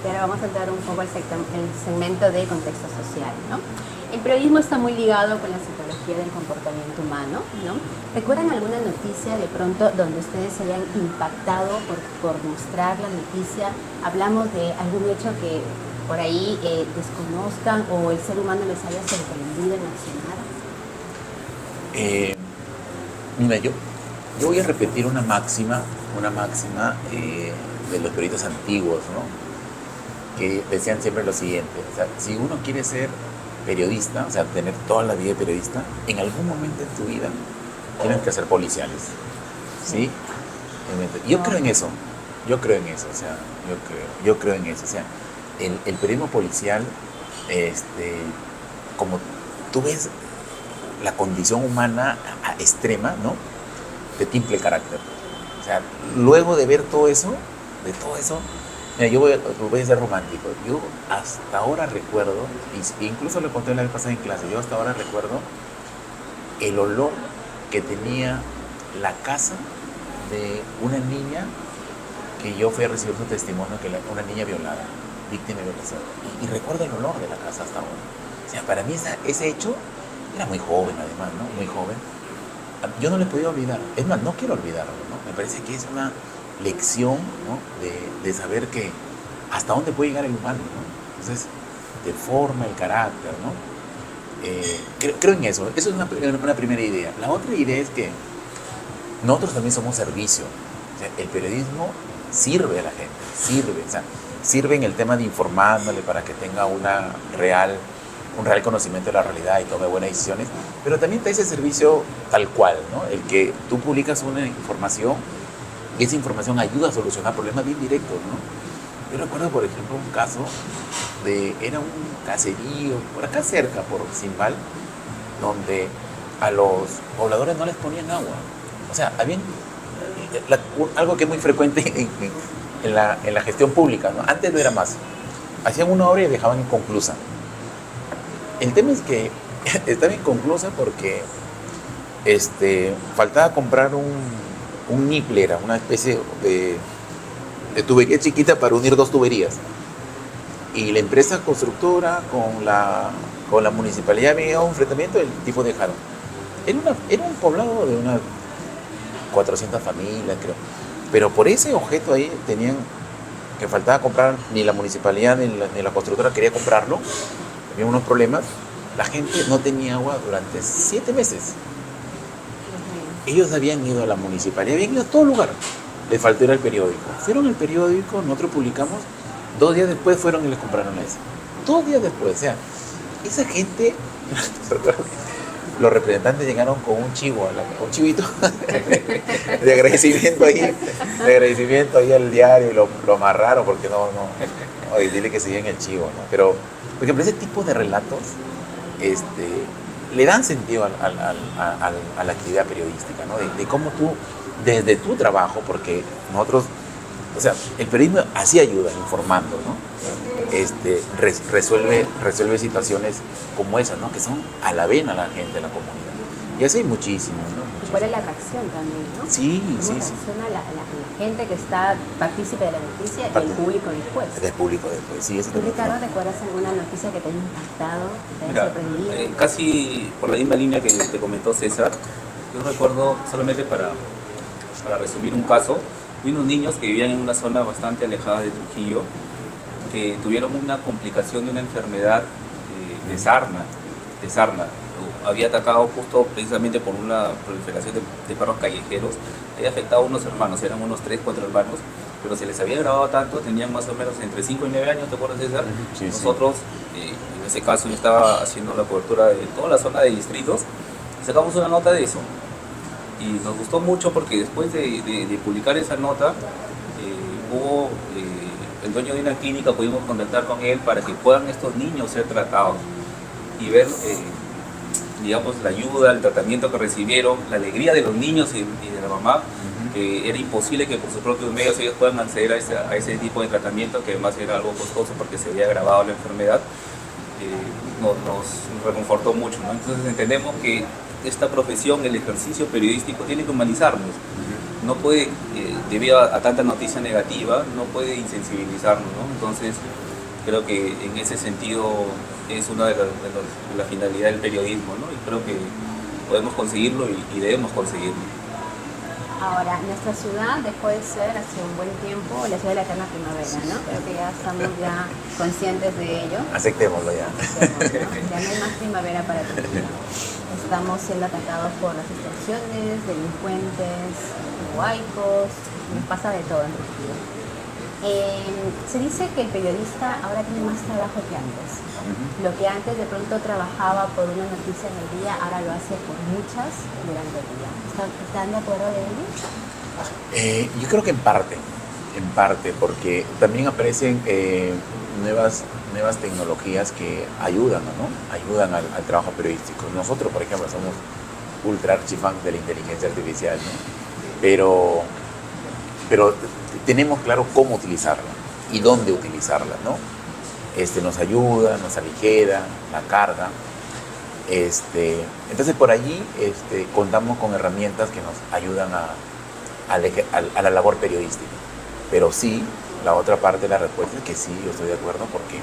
Y ahora vamos a entrar un poco al segmento de contexto social, ¿no? El periodismo está muy ligado con la psicología del comportamiento humano, ¿no? ¿Recuerdan alguna noticia de pronto donde ustedes se hayan impactado por mostrar la noticia? Hablamos de algún hecho que por ahí desconozcan o el ser humano les haya sorprendido en accionar. Mira, yo voy a repetir una máxima de los periodistas antiguos, ¿no? Que decían siempre lo siguiente: o sea, si uno quiere ser periodista, o sea, tener toda la vida de periodista, en algún momento en tu vida tienes que ser policiales, ¿sí? Yo creo en eso, o sea, yo creo en eso, o sea, el periodismo policial, como tú ves la condición humana extrema, ¿no? Te timple el carácter. O sea, luego de ver todo eso, mira, yo voy a ser romántico. Yo hasta ahora recuerdo, incluso lo conté la vez pasada en clase, yo hasta ahora recuerdo el olor que tenía la casa de una niña que yo fui a recibir su testimonio, una niña violada, víctima de violación. Y recuerdo el olor de la casa hasta ahora. O sea, para mí ese hecho, era muy joven además, ¿no? Muy joven. Yo no le podía olvidar. Es más, no quiero olvidarlo, ¿no? Me parece que es una lección, ¿no? de saber que hasta dónde puede llegar el humano, ¿no? Entonces, te forma el carácter, ¿no? Creo en eso. Eso es una primera idea. La otra idea es que nosotros también somos servicio. O sea, el periodismo sirve a la gente, sirve. O sea, sirve en el tema de informándole para que tenga un real conocimiento de la realidad y tome buenas decisiones, pero también te da ese servicio tal cual, ¿no? El que tú publicas una información y esa información ayuda a solucionar problemas bien directos, ¿no? Yo recuerdo, por ejemplo, un caso era un caserío, por acá cerca, por Simbal, donde a los pobladores no les ponían agua. O sea, algo que es muy frecuente en la gestión pública, ¿no? Antes no era más. Hacían una obra y dejaban inconclusa. El tema es que estaba inconclusa porque faltaba comprar un nippler, una especie de tubería chiquita para unir dos tuberías. Y la empresa constructora con la municipalidad había un enfrentamiento, el tipo dejaron. Era un poblado de unas 400 familias, creo. Pero por ese objeto ahí tenían que faltaba comprar, ni la municipalidad ni la constructora quería comprarlo. Había unos problemas. La gente no tenía agua durante 7 meses. Ellos habían ido a la municipalidad, habían ido a todo lugar. Les faltó ir al periódico. Fueron al periódico, nosotros publicamos. 2 días después fueron y les compraron ese. 2 días después, o sea, esa gente, los representantes llegaron con un chivito de agradecimiento ahí al diario y lo amarraron porque no, oye, dile que se lleven el chivo, ¿no? Pero, por ejemplo, ese tipo de relatos le dan sentido a la actividad periodística, ¿no? De cómo tú, desde tu trabajo, porque nosotros, o sea, el periodismo así ayuda, informando, ¿no? Resuelve situaciones como esas, ¿no? Que son a la vena a la gente de la comunidad. Y así hay muchísimos, ¿no? ¿Y cuál es la atracción también, no? Sí. ¿Cómo reacciona la gente que está partícipe de la noticia y el público después? Del público después, sí. Eso ¿Tú, también. Ricardo, recuerdas alguna noticia que te haya impactado, te haya Mira, sorprendido? casi por la misma línea que te comentó César, yo recuerdo, solamente para resumir un caso, vi unos niños que vivían en una zona bastante alejada de Trujillo, que tuvieron una complicación de una enfermedad de sarna. Había atacado justo precisamente por una proliferación de perros callejeros. Había afectado a unos hermanos, eran unos 3, 4 hermanos, pero se les había agravado tanto, tenían más o menos entre 5 y 9 años, ¿te acuerdas, César? Sí, Nosotros, en ese caso, yo estaba haciendo la cobertura de toda la zona de distritos y sacamos una nota de eso. Y nos gustó mucho porque después de publicar esa nota, hubo el dueño de una clínica, pudimos contactar con él para que puedan estos niños ser tratados y ver, digamos, la ayuda, el tratamiento que recibieron, la alegría de los niños y de la mamá, que era imposible que por sus propios medios ellos puedan acceder a ese tipo de tratamiento, que además era algo costoso porque se había agravado la enfermedad. Nos reconfortó mucho, ¿no? Entonces entendemos que esta profesión, el ejercicio periodístico, tiene que humanizarnos. No puede, debido a tanta noticia negativa, no puede insensibilizarnos, ¿no? Entonces, creo que en ese sentido es una de la finalidad del periodismo, ¿no? Y creo que podemos conseguirlo y debemos conseguirlo. Ahora, nuestra ciudad dejó de ser hace un buen tiempo la ciudad de la eterna primavera, ¿no? Creo que ya estamos conscientes de ello. Aceptémoslo ya. Ya no hay más primavera para Trujillo. Estamos siendo atacados por las extorsiones, delincuentes, huaicos, nos pasa de todo en Trujillo. Se dice que el periodista ahora tiene más trabajo que antes. Lo que antes de pronto trabajaba por una noticia en el día, ahora lo hace por muchas durante el día. ¿Están de acuerdo de ello? Yo creo que en parte, porque también aparecen nuevas tecnologías que ayudan, ¿no? Ayudan al trabajo periodístico. Nosotros, por ejemplo, somos ultra archifans de la inteligencia artificial, ¿no? Pero tenemos claro cómo utilizarla y dónde utilizarla, ¿no? Nos ayuda, nos aligera la carga. Entonces por allí contamos con herramientas que nos ayudan a la labor periodística. Pero sí, la otra parte de la respuesta es que sí, yo estoy de acuerdo porque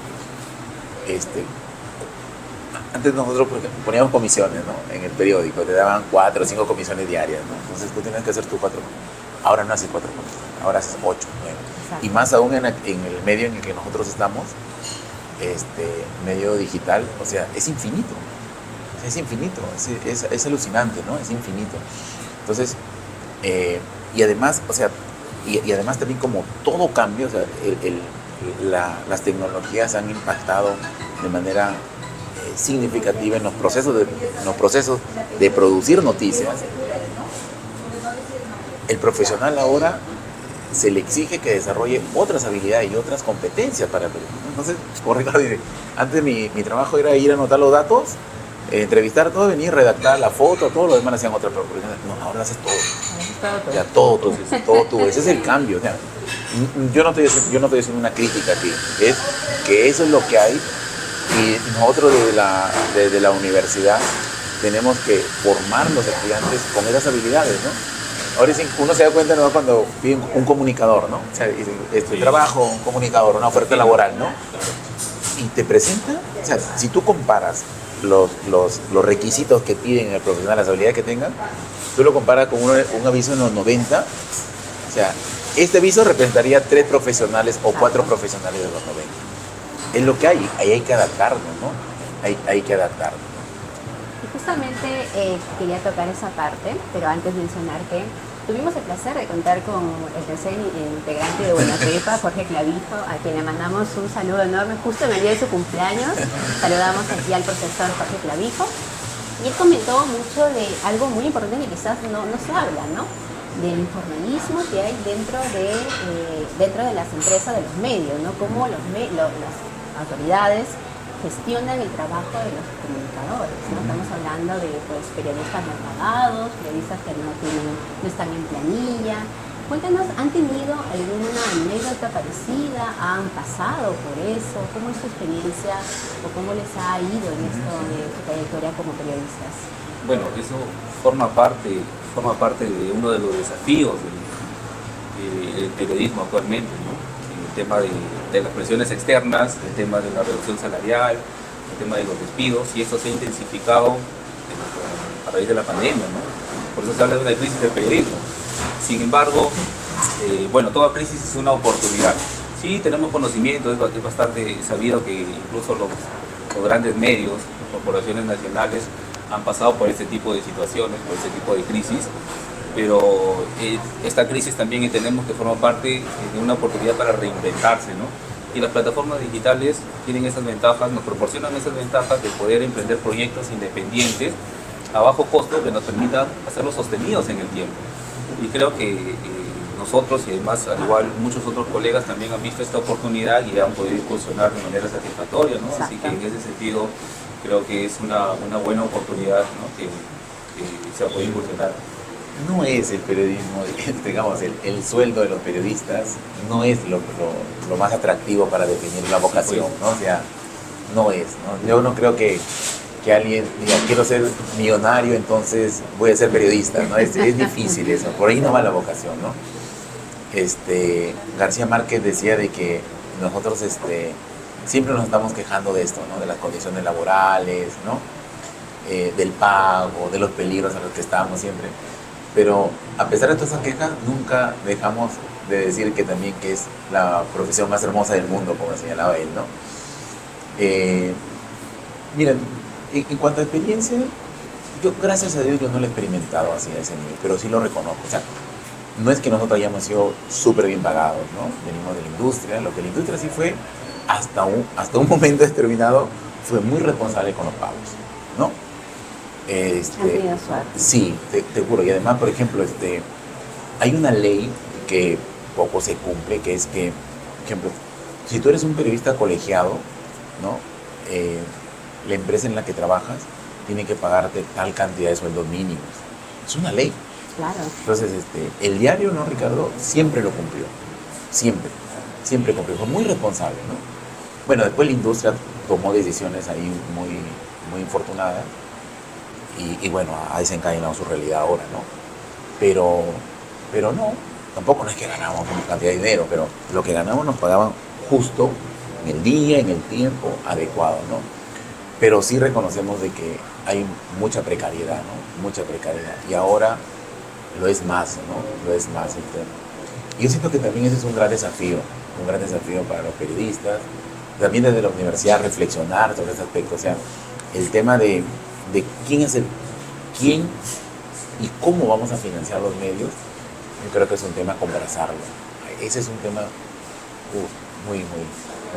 antes nosotros poníamos comisiones, ¿no? En el periódico, te daban 4 o 5 comisiones diarias, ¿no? Entonces tú tienes que hacer tus 4. Ahora no haces 4 comisiones, ahora haces 8, 9. Y más aún en el medio en el que nosotros estamos, medio digital, o sea, es infinito. Es infinito, es alucinante, ¿no? Es infinito. Entonces, y además, o sea, y además también como todo cambia, o sea, las tecnologías han impactado de manera significativa en los procesos de producir noticias. El profesional ahora se le exige que desarrolle otras habilidades y otras competencias para el periodismo. Entonces, como Ricardo dice, antes mi trabajo era ir a anotar los datos, entrevistar todo, venir, redactar la foto, todo lo demás hacían otras profesionales. No, ahora haces todo. Ya todo tú. Ese es el cambio. O sea, yo no estoy haciendo una crítica aquí, es que eso es lo que hay y nosotros desde la universidad tenemos que formar los estudiantes con esas habilidades, ¿no? Ahora uno se da cuenta, ¿no?, cuando piden un comunicador, ¿no? O sea, dicen, trabajo, un comunicador, una oferta laboral, ¿no? Y te presenta, o sea, si tú comparas los requisitos que piden el profesional, las habilidades que tengan, tú lo comparas con un aviso en los 90, o sea, este aviso representaría 3 profesionales o 4 profesionales de los 90. Es lo que hay, ahí hay que adaptarnos, ¿no? Hay que adaptarnos. Y justamente quería tocar esa parte, pero antes mencionar que tuvimos el placer de contar con el tercer integrante de Buena Pepa, Jorge Clavijo, a quien le mandamos un saludo enorme justo en el día de su cumpleaños. Saludamos aquí al profesor Jorge Clavijo. Y él comentó mucho de algo muy importante que quizás no se habla, ¿no? Del informalismo que hay dentro de las empresas, de los medios, ¿no? Cómo las autoridades gestionan el trabajo de los comunicadores, ¿no? Estamos hablando de periodistas mal pagados, periodistas que no están en planilla. Cuéntanos, ¿han tenido alguna anécdota parecida? ¿Han pasado por eso? ¿Cómo es su experiencia o cómo les ha ido en esto de su trayectoria como periodistas? Bueno, eso forma parte de uno de los desafíos del periodismo actualmente, ¿no? El tema de las presiones externas, el tema de la reducción salarial, el tema de los despidos, y eso se ha intensificado a raíz de la pandemia, ¿no? Por eso se habla de una crisis del periodismo. Sin embargo, bueno, toda crisis es una oportunidad. Sí, tenemos conocimiento, es bastante sabido que incluso los grandes medios, las corporaciones nacionales, han pasado por este tipo de situaciones, por este tipo de crisis, pero esta crisis también entendemos que forma parte de una oportunidad para reinventarse, ¿no? Y las plataformas digitales tienen esas ventajas, nos proporcionan esas ventajas de poder emprender proyectos independientes a bajo costo que nos permitan hacerlos sostenidos en el tiempo. Y creo que nosotros, y además al igual muchos otros colegas, también han visto esta oportunidad y han podido incursionar de manera satisfactoria, ¿no? Así que en ese sentido creo que es una buena oportunidad, ¿no?, que se ha podido incursionar. No es el periodismo, digamos, el sueldo de los periodistas no es lo más atractivo para definir la vocación, ¿no? O sea, no es, ¿no? Yo no creo que alguien diga, quiero ser millonario, entonces voy a ser periodista, ¿no? Es difícil eso, por ahí no va la vocación, ¿no? García Márquez decía de que nosotros siempre nos estamos quejando de esto, ¿no? De las condiciones laborales, ¿no? Del pago, de los peligros a los que estamos siempre. Pero a pesar de todas esas quejas, nunca dejamos de decir que también que es la profesión más hermosa del mundo, como señalaba él, ¿no? Miren, en cuanto a experiencia, yo gracias a Dios yo no lo he experimentado así a ese nivel, pero sí lo reconozco. O sea, no es que nosotros hayamos sido súper bien pagados, ¿no? Venimos de la industria, lo que la industria sí fue, hasta un momento determinado, fue muy responsable con los pagos, ¿no? Sí, te juro. Y además, por ejemplo, hay una ley que poco se cumple, que es que, por ejemplo, si tú eres un periodista colegiado, ¿no? La empresa en la que trabajas tiene que pagarte tal cantidad de sueldos mínimos. Es una ley. Claro. Entonces, el diario, ¿no, Ricardo? Siempre lo cumplió. Siempre cumplió. Fue muy responsable, ¿no? Bueno, después la industria tomó decisiones ahí muy, muy infortunadas. Y bueno, ha desencadenado su realidad ahora, ¿no? Pero no, tampoco no es que ganábamos una cantidad de dinero, pero lo que ganábamos nos pagaban justo en el día, en el tiempo adecuado, ¿no? Pero sí reconocemos de que hay mucha precariedad, ¿no? Mucha precariedad. Y ahora lo es más, ¿no? Lo es más el tema. Y yo siento que también ese es un gran desafío para los periodistas, también desde la universidad reflexionar sobre ese aspecto, o sea, el tema de quién y cómo vamos a financiar los medios, yo creo que es un tema conversarlo. Ese es un tema muy, muy,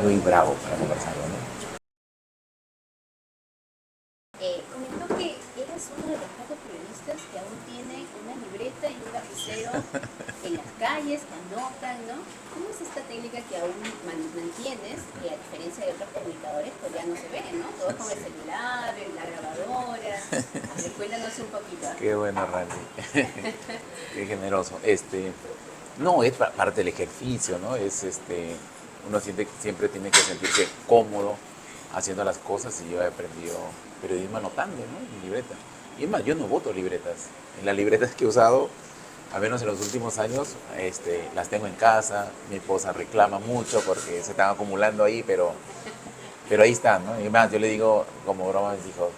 muy bravo para conversarlo, ¿no? Comentó que eres uno de los pocos periodistas que aún tiene una libreta y un lapicero en las calles, que anotan, ¿no? ¿Cómo es esta técnica que aún mantienes, que a diferencia de otros comunicadores, pues ya no se ve, ¿no? Todos con el celular, la grabadora. A ver, cuéntanos un poquito. Qué bueno, Randy. Qué generoso. No, es parte del ejercicio, ¿no? Uno siempre tiene que sentirse cómodo haciendo las cosas, y yo he aprendido periodismo anotando, ¿no? En libreta. Y es más, yo no boto libretas. En las libretas que he usado, al menos en los últimos años, las tengo en casa. Mi esposa reclama mucho porque se están acumulando ahí, pero ahí están, ¿no? Y más, yo le digo, como broma, les digo,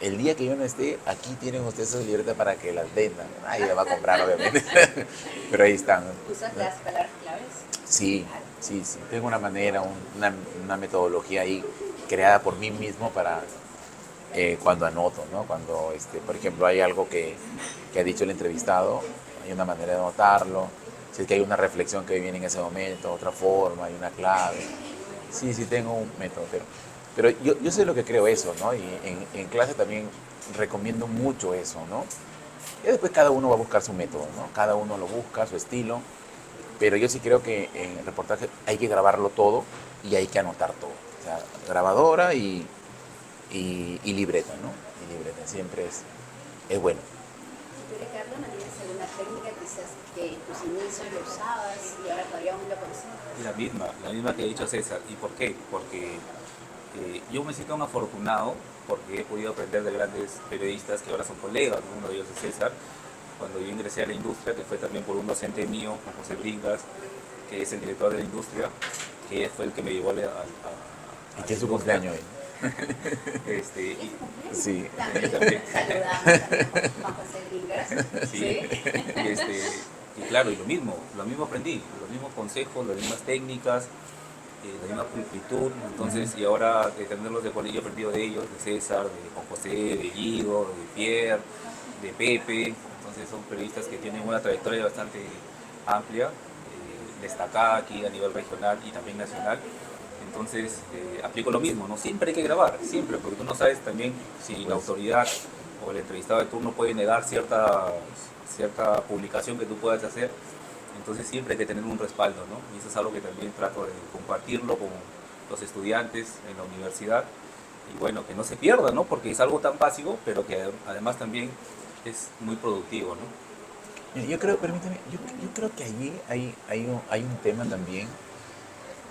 el día que yo no esté, aquí tienen ustedes esas libretas para que las vendan. Nadie las va a comprar, obviamente. Pero ahí están, ¿no? ¿Usas las palabras claves? Sí. Tengo una manera, una metodología ahí creada por mí mismo para cuando anoto, ¿no? Cuando, por ejemplo, hay algo que ha dicho el entrevistado, hay una manera de anotarlo. Si es que hay una reflexión que viene en ese momento, otra forma, hay una clave. Sí, tengo un método, pero yo sé lo que creo eso, ¿no? Y en clase también recomiendo mucho eso, ¿no? Y después cada uno va a buscar su método, ¿no? Cada uno lo busca, su estilo. Pero yo sí creo que en el reportaje hay que grabarlo todo y hay que anotar todo. O sea, grabadora y libreta, ¿no? Y libreta siempre es bueno. ¿Tú, Ricardo, no tienes alguna técnica quizás que en tus inicios lo usabas y ahora todavía aún lo conservas? La misma que ha dicho César. ¿Y por qué? Porque yo me siento un afortunado porque he podido aprender de grandes periodistas que ahora son colegas. Uno de ellos es César. Cuando yo ingresé a la industria, que fue también por un docente mío, José Bringas, que es el director de la industria, que fue el que me llevó a ¿Y qué es su cumpleaños hoy? Sí. También saludamos a José Bringas. Sí. Y claro, y lo mismo aprendí, los mismos consejos, las mismas técnicas, la misma pulcritud. Entonces, y ahora tenerlos de colegio, he aprendido de ellos, de César, de Juan José, de Guido, de Pierre, de Pepe. Entonces son periodistas que tienen una trayectoria bastante amplia, destacada aquí a nivel regional y también nacional. Entonces aplico lo mismo, ¿no? Siempre hay que grabar, siempre, porque tú no sabes también si la autoridad o el entrevistado de turno puede negar cierta publicación que tú puedas hacer. Entonces siempre hay que tener un respaldo, ¿no? Y eso es algo que también trato de compartirlo con los estudiantes en la universidad. Y bueno, que no se pierda, ¿no? Porque es algo tan básico, pero que además también es muy productivo, ¿no? Yo creo, permíteme, yo creo que allí hay un tema también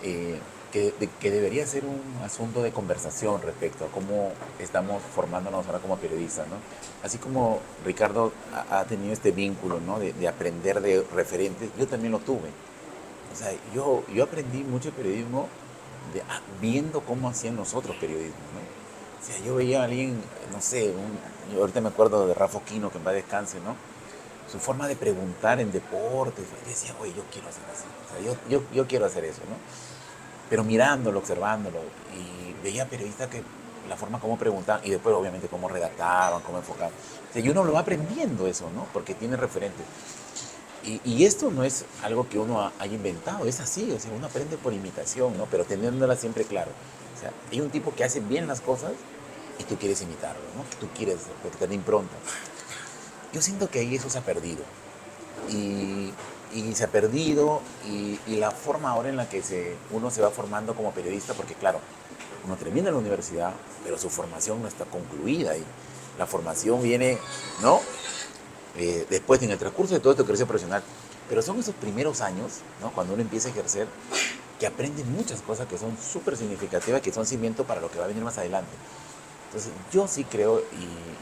que debería ser un asunto de conversación respecto a cómo estamos formándonos ahora como periodistas, ¿no? Así como Ricardo ha tenido este vínculo, ¿no? de aprender de referentes, yo también lo tuve. O sea, yo aprendí mucho periodismo viendo cómo hacían los otros periodismos, ¿no? O sea, yo veía a alguien, no sé, yo ahorita me acuerdo de Rafa Oquino, que en paz descanse, ¿no? Su forma de preguntar en deportes, yo decía, oye, yo quiero hacer así, o sea, yo quiero hacer eso, ¿no? Pero mirándolo, observándolo, y veía periodistas que la forma como preguntaban, y después obviamente cómo redactaban, cómo enfocaban. O sea, y uno lo va aprendiendo eso, ¿no? Porque tiene referentes. Y esto no es algo que uno haya inventado, es así, o sea, uno aprende por imitación, ¿no? Pero teniéndola siempre claro. O sea, hay un tipo que hace bien las cosas y tú quieres imitarlo, ¿no? Tú quieres, porque te da impronta. Yo siento que ahí eso se ha perdido. Y se ha perdido, y la forma ahora en la que uno se va formando como periodista, porque claro, uno termina la universidad, pero su formación no está concluida, y la formación viene, ¿no? Después, en el transcurso de todo este ejercicio profesional, pero son esos primeros años, ¿no? Cuando uno empieza a ejercer, que aprende muchas cosas que son súper significativas, que son cimiento para lo que va a venir más adelante. Entonces, yo sí creo,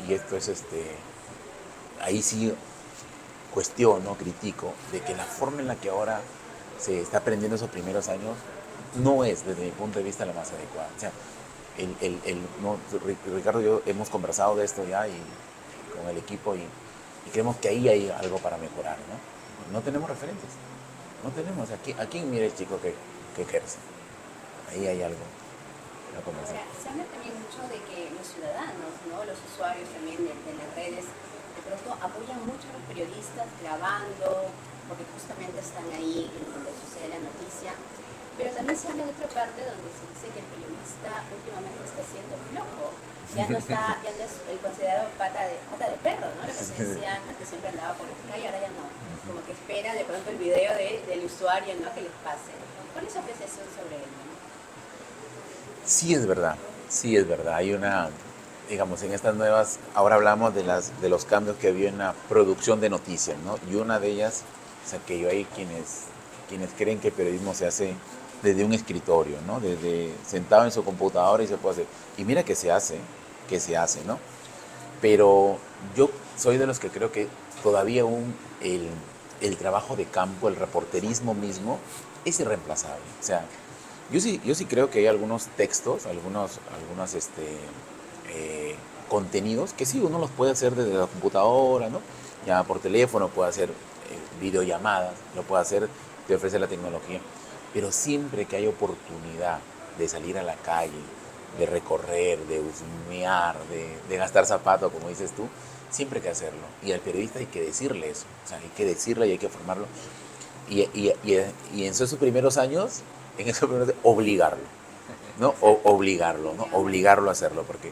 y esto es, ahí sí cuestiono, critico, de que la forma en la que ahora se está aprendiendo esos primeros años no es, desde mi punto de vista, la más adecuada. O sea, Ricardo y yo hemos conversado de esto ya, y con el equipo, y creemos que ahí hay algo para mejorar, ¿no? No tenemos referentes, no tenemos. Aquí mira el chico que ejerce, ahí hay algo para conversar. Ahora, se habla también mucho de que los ciudadanos, ¿no? Los usuarios también de las redes, de pronto apoyan mucho a los periodistas grabando, porque justamente están ahí en donde sucede la noticia. Pero se habla de otra parte donde se dice que el periodista últimamente está siendo flojo. Ya no es el considerado pata de perro, ¿no? Lo que se decía antes, que siempre andaba por la calle, ahora ya no. Como que espera de pronto el video del usuario, ¿no? Que les pase. ¿Cuál es su apreciación sobre él, no? Sí es verdad, sí es verdad. Hay una, digamos, en estas nuevas, ahora hablamos de los cambios que había en la producción de noticias, ¿no? Y una de ellas, o sea, que hay quienes creen que el periodismo se hace desde un escritorio, ¿no? Desde sentado en su computadora y se puede hacer. Y mira que se hace, ¿no? Pero yo soy de los que creo que todavía el trabajo de campo, el reporterismo mismo, es irreemplazable. O sea, yo sí creo que hay algunos textos, algunos contenidos que sí uno los puede hacer desde la computadora, ¿no? Ya por teléfono, puede hacer videollamadas, lo puede hacer, te ofrece la tecnología. Pero siempre que hay oportunidad de salir a la calle, de recorrer, de husmear, de gastar zapatos, como dices tú, siempre hay que hacerlo. Y al periodista hay que decirle eso, o sea, hay que decirle y hay que formarlo. Y en esos primeros años, obligarlo, ¿no? Obligarlo a hacerlo, porque,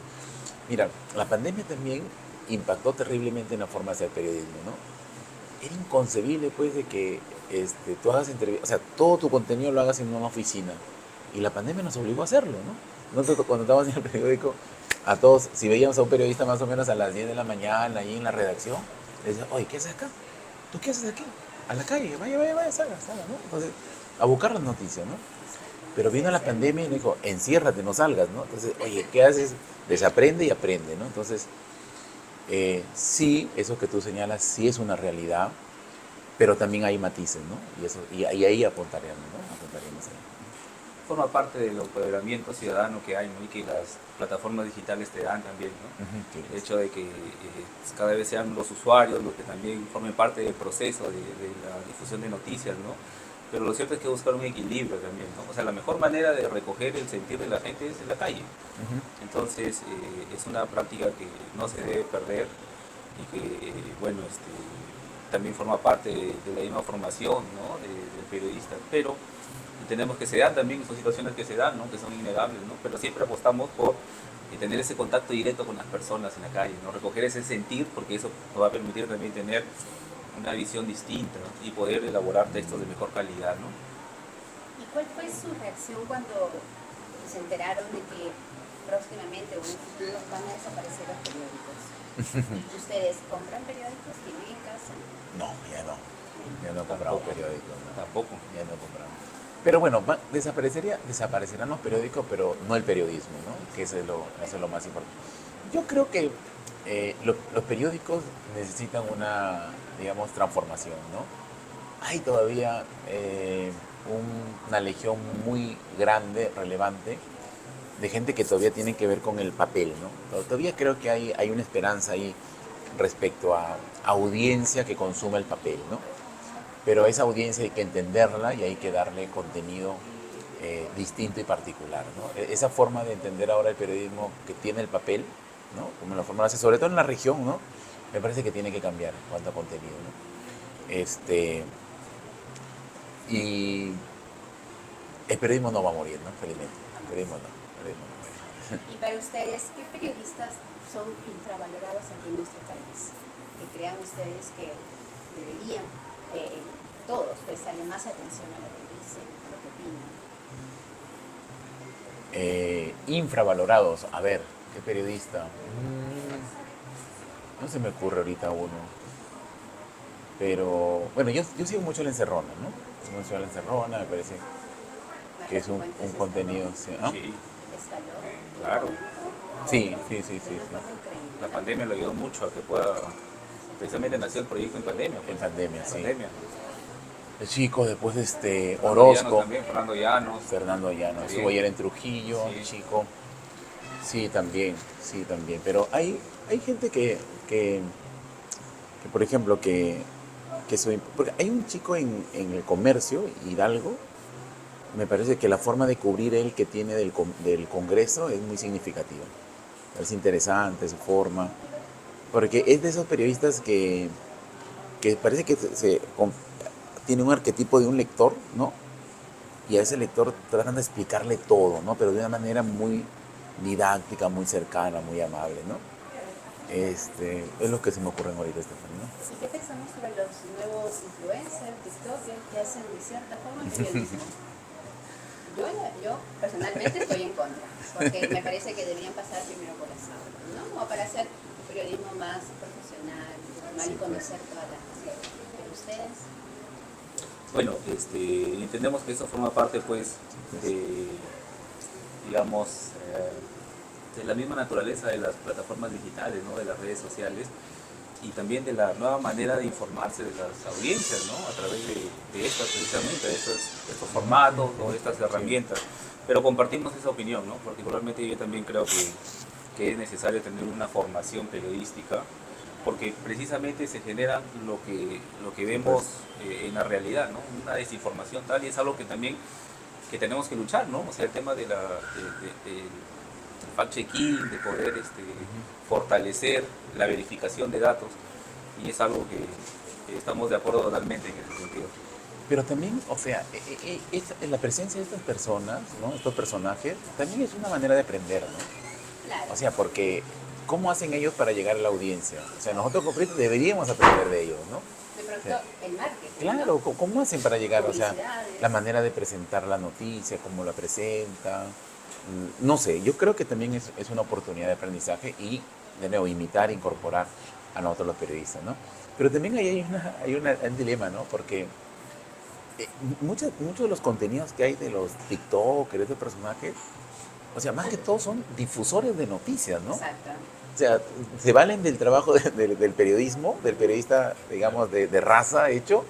mira, la pandemia también impactó terriblemente en la forma de hacer periodismo, ¿no? Era inconcebible, pues, de que tú hagas entrevistas, o sea, todo tu contenido lo hagas en una oficina. Y la pandemia nos obligó a hacerlo, ¿no? Nosotros, cuando estábamos en el periódico, a todos, si veíamos a un periodista más o menos a las 10 de la mañana, ahí en la redacción, le decían, oye, ¿qué haces acá? ¿Tú qué haces aquí? A la calle, vaya, salga, ¿no? Entonces, a buscar las noticias, ¿no? Pero vino la pandemia y nos dijo, enciérrate, no salgas, ¿no? Entonces, oye, ¿qué haces? Desaprende y aprende, ¿no? Entonces, sí, eso que tú señalas, sí es una realidad, pero también hay matices, ¿no? Y ahí apuntaremos, ¿no? Apuntaremos ahí. Forma parte del empoderamiento ciudadano que hay, ¿no? Y que las plataformas digitales te dan también, ¿no? Sí. El hecho de que cada vez sean los usuarios los que también formen parte del proceso de la difusión de noticias, ¿no? Pero lo cierto es que buscar un equilibrio también, ¿no? O sea, la mejor manera de recoger el sentir de la gente es en la calle. Entonces, es una práctica que no se debe perder y que, bueno, también forma parte de la misma formación, ¿no? del periodista. Pero entendemos que se dan también, son situaciones que se dan, ¿no? Que son innegables, ¿no? Pero siempre apostamos por tener ese contacto directo con las personas en la calle, ¿no? Recoger ese sentir, porque eso nos va a permitir también tener una visión distinta, ¿no? Y poder elaborar textos de mejor calidad, ¿no? ¿Y cuál fue su reacción cuando se enteraron de que próximamente o en un futuro van a desaparecer los periódicos? ¿Ustedes compran periódicos? ¿Tienen en casa? No, ya no. Ya no compramos periódicos. ¿No? Tampoco. Ya no compramos. Pero bueno, desaparecerán los periódicos, pero no el periodismo, ¿no? Que eso es lo más importante. Yo creo que los periódicos necesitan una, digamos, transformación, ¿no? Hay todavía una legión muy grande, relevante, de gente que todavía tiene que ver con el papel, ¿no? Todavía creo que hay una esperanza ahí respecto a audiencia que consume el papel, ¿no? Pero esa audiencia hay que entenderla y hay que darle contenido distinto y particular, ¿no? Esa forma de entender ahora el periodismo que tiene el papel, ¿no? Como la forma lo hace, sobre todo en la región, ¿no? Me parece que tiene que cambiar en cuanto a contenido, ¿no? Y el periodismo no va a morir, ¿no? Felizmente. El periodismo no muere. Y para ustedes, ¿qué periodistas son infravalorados aquí en nuestro país? Que crean ustedes que deberían todos prestarle más atención a lo que dicen, a lo que opinan. Infravalorados, a ver, ¿qué periodista? No se me ocurre ahorita uno. Pero, bueno, yo sigo mucho La Encerrona, ¿no? Sigo mucho La Encerrona, me parece que es un contenido. ¿Sí? ¿Ah? Sí, Escaló. claro. Sí. La pandemia lo ayudó mucho a que pueda... Precisamente nació el proyecto en pandemia. Pues. En pandemia, sí. Pandemia. El chico, después Fernando Orozco. Llanos también, Fernando Llanos. Estuvo ayer en Trujillo, Sí. el chico. Sí, también. Pero hay gente que por ejemplo, porque hay un chico en el Comercio, Hidalgo, me parece que la forma de cubrir él que tiene del Congreso es muy significativa. Es interesante su forma, porque es de esos periodistas que parece que tiene un arquetipo de un lector, ¿no? y a ese lector tratan de explicarle todo, ¿no? Pero de una manera muy didáctica, muy cercana, muy amable, ¿no? Es lo que se me ocurre ahorita, Stephanie, ¿no? ¿Y qué pensamos sobre los nuevos influencers, TikTokers, que hacen de cierta forma el periodismo? Yo personalmente estoy en contra, porque me parece que deberían pasar primero por las aulas, ¿no? O para hacer un periodismo más profesional, formal y conocer todas las facetas. Pero ustedes... Bueno, entendemos que eso forma parte, pues, de, digamos, de la misma naturaleza de las plataformas digitales, ¿no? De las redes sociales, y también de la nueva manera de informarse de las audiencias, ¿no? A través de estas, precisamente, de estos formatos o estas herramientas. Pero compartimos esa opinión, ¿no? Particularmente yo también creo que es necesario tener una formación periodística, porque precisamente se genera lo que vemos en la realidad, ¿no? Una desinformación tal, y es algo que también que tenemos que luchar, ¿no? O sea, el tema del fact-checking, de poder fortalecer la verificación de datos, y es algo que estamos de acuerdo totalmente en ese sentido. Pero también, o sea, la presencia de estas personas, ¿no? Estos personajes, también es una manera de aprender, ¿no? Claro. O sea, porque ¿cómo hacen ellos para llegar a la audiencia? O sea, nosotros como periodistas deberíamos aprender de ellos, ¿no? De pronto, el marketing, Claro, ¿no? ¿cómo hacen para llegar? O sea, Publicidades. la manera de presentar la noticia, cómo la presentan. No sé, yo creo que también es una oportunidad de aprendizaje y, de nuevo, imitar, incorporar a nosotros los periodistas, ¿no? Pero también hay un dilema, ¿no? Porque muchos de los contenidos que hay de los TikTokers, de estos personajes, o sea, más que todo son difusores de noticias, ¿no? Exacto. O sea, se valen del trabajo del periodismo, del periodista, digamos, de raza hecho,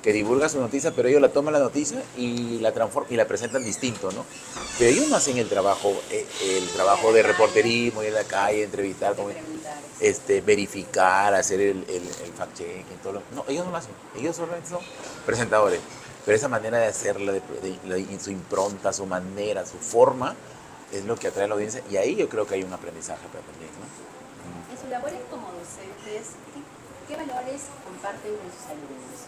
que divulga su noticia, pero ellos la toman la noticia y la transforman y la presentan distinto, ¿no? Pero ellos no hacen el trabajo de reporterismo, ir a la calle, entrevistar, verificar, hacer el fact-checking, todo no, ellos no lo hacen, ellos solamente son presentadores. Pero esa manera de hacerla, su impronta, su manera, su forma, es lo que atrae a la audiencia, y ahí yo creo que hay un aprendizaje para también, ¿no? En sus labores como docentes, ¿qué valores comparten con sus alumnos?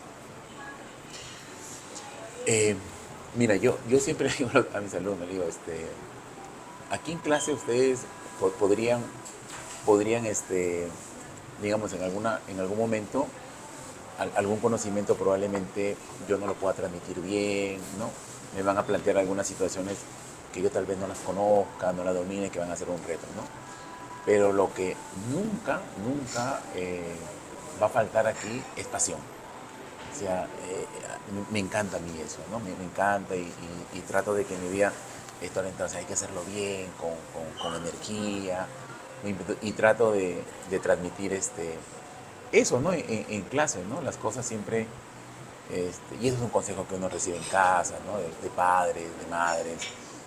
Mira, yo siempre digo a mis alumnos, digo, aquí en clase ustedes podrían, digamos, en algún momento, algún conocimiento probablemente yo no lo pueda transmitir bien, ¿no? Me van a plantear algunas situaciones que yo tal vez no las conozca, no las domine, que van a ser un reto, ¿no? Pero lo que nunca va a faltar aquí es pasión. O sea, me encanta a mí eso, ¿no? Me encanta y trato de que mi vida esté orientada, o sea, hay que hacerlo bien, con energía, y trato de transmitir eso, ¿no? En clase, ¿no? Las cosas siempre, y eso es un consejo que uno recibe en casa, ¿no? De padres, de madres,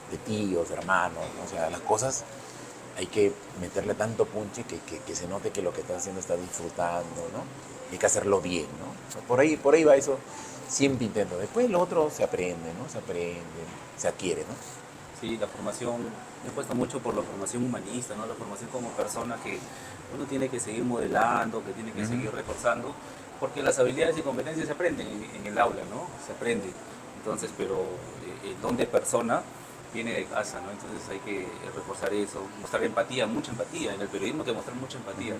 de tíos, de hermanos, ¿no? O sea, las cosas hay que meterle tanto punche que se note que lo que estás haciendo está disfrutando, ¿no? Hay que hacerlo bien, ¿no? O sea, por ahí va eso, siempre intento. Después lo otro se aprende, ¿no? Se adquiere, ¿no? Sí, la formación, me apuesto mucho por la formación humanista, ¿no? La formación como persona que uno tiene que seguir modelando, que tiene que seguir reforzando, porque las habilidades y competencias se aprenden en el aula, ¿no? Se aprende. Entonces, pero el don de persona viene de casa, ¿no? Entonces hay que reforzar eso, mostrar empatía, mucha empatía. En el periodismo hay que mostrar mucha empatía.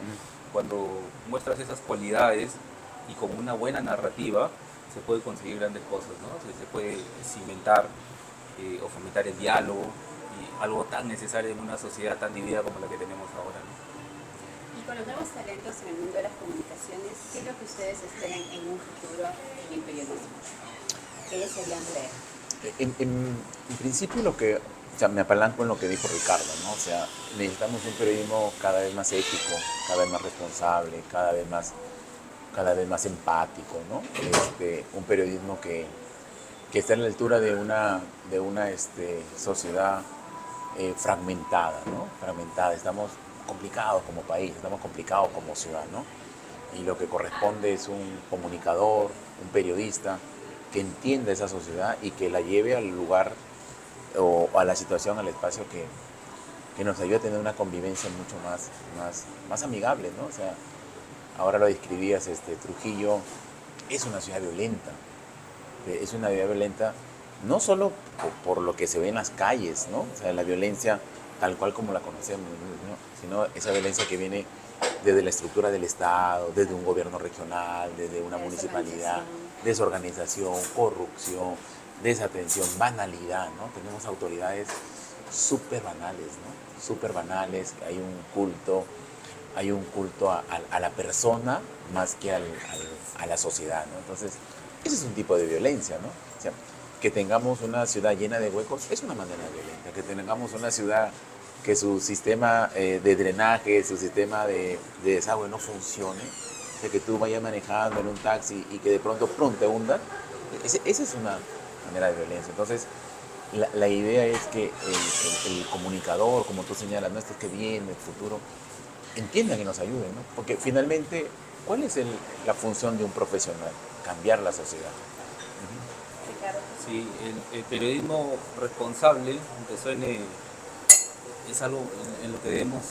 Cuando muestras esas cualidades y con una buena narrativa, se puede conseguir grandes cosas, ¿no? Se puede cimentar o fomentar el diálogo, y algo tan necesario en una sociedad tan dividida como la que tenemos ahora, ¿no? Y con los nuevos talentos en el mundo de las comunicaciones, ¿qué es lo que ustedes esperan en un futuro en el periodismo? ¿Qué desearían ver? En principio o sea, me apalanco en lo que dijo Ricardo, ¿no? O sea, necesitamos un periodismo cada vez más ético, cada vez más responsable, cada vez más empático, ¿no? Un periodismo que esté a la altura de una sociedad fragmentada, ¿no? Fragmentada. Estamos complicados como país, estamos complicados como ciudad, ¿no? Y lo que corresponde es un comunicador, un periodista que entienda esa sociedad y que la lleve al lugar o a la situación, al espacio que nos ayude a tener una convivencia mucho más amigable, ¿no? O sea, ahora lo describías, Trujillo es una ciudad violenta, no solo por lo que se ve en las calles, ¿no? O sea, la violencia tal cual como la conocemos, ¿no? Sino esa violencia que viene desde la estructura del Estado, desde un gobierno regional, desde una municipalidad, desorganización, corrupción, desatención, banalidad, ¿no? Tenemos autoridades súper banales, ¿no? Súper banales, hay un culto a la persona más que a la sociedad, ¿no? Entonces, ese es un tipo de violencia, ¿no? O sea, que tengamos una ciudad llena de huecos es una manera violenta, que tengamos una ciudad que su sistema de drenaje, su sistema de desagüe no funcione, de que tú vayas manejando en un taxi y que de pronto te hunda, esa es una manera de violencia. Entonces, la idea es que el comunicador, como tú señalas, ¿no? Estos que vienen, el futuro, entiendan y nos ayuden, ¿no? Porque finalmente, ¿cuál es la función de un profesional? Cambiar la sociedad. Sí, el periodismo responsable, aunque suene, es algo en lo que debemos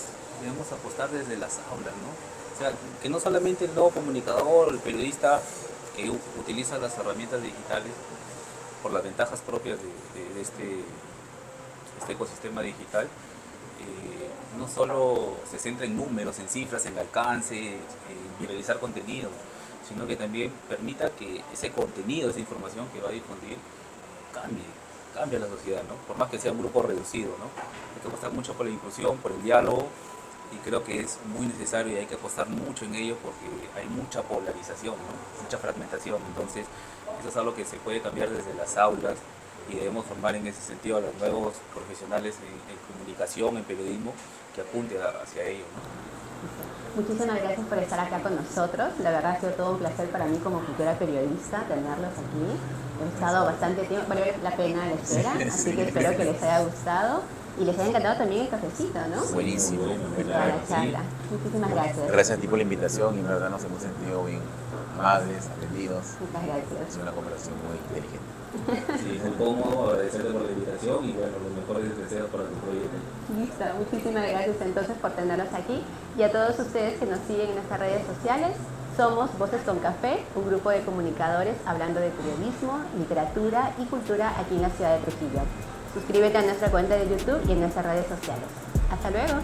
apostar desde las aulas, ¿no? O sea, que no solamente el nuevo comunicador o el periodista que utiliza las herramientas digitales por las ventajas propias de este ecosistema digital, no solo se centra en números, en cifras, en alcance, en viralizar contenido, sino que también permita que ese contenido, esa información que va a difundir, cambie la sociedad, ¿no? Por más que sea un grupo reducido, ¿no? Hay que apostar mucho por la inclusión, por el diálogo, y creo que es muy necesario y hay que apostar mucho en ello porque hay mucha polarización, ¿no? Mucha fragmentación. Entonces, eso es algo que se puede cambiar desde las aulas y debemos formar en ese sentido a los nuevos profesionales en comunicación, en periodismo, que apunte hacia ello, ¿no? Muchísimas gracias por estar acá con nosotros. La verdad ha sido todo un placer para mí como futura periodista tenerlos aquí. He estado bastante tiempo, vale la pena la espera, así que espero que les haya gustado y les haya encantado también el cafecito, ¿no? Buenísimo. Para la charla. Muchísimas gracias. Gracias a ti por la invitación y la verdad nos hemos sentido bien amables, atendidos. Muchas gracias. Es una conversación muy inteligente. Sí, muy cómodo, agradecerte por la invitación y bueno, los mejores deseos para tu proyecto. Listo, muchísimas gracias entonces por tenerlos aquí y a todos ustedes que nos siguen en nuestras redes sociales. Somos Voces con Café, un grupo de comunicadores hablando de periodismo, literatura y cultura aquí en la ciudad de Trujillo. Suscríbete a nuestra cuenta de YouTube y en nuestras redes sociales. Hasta luego.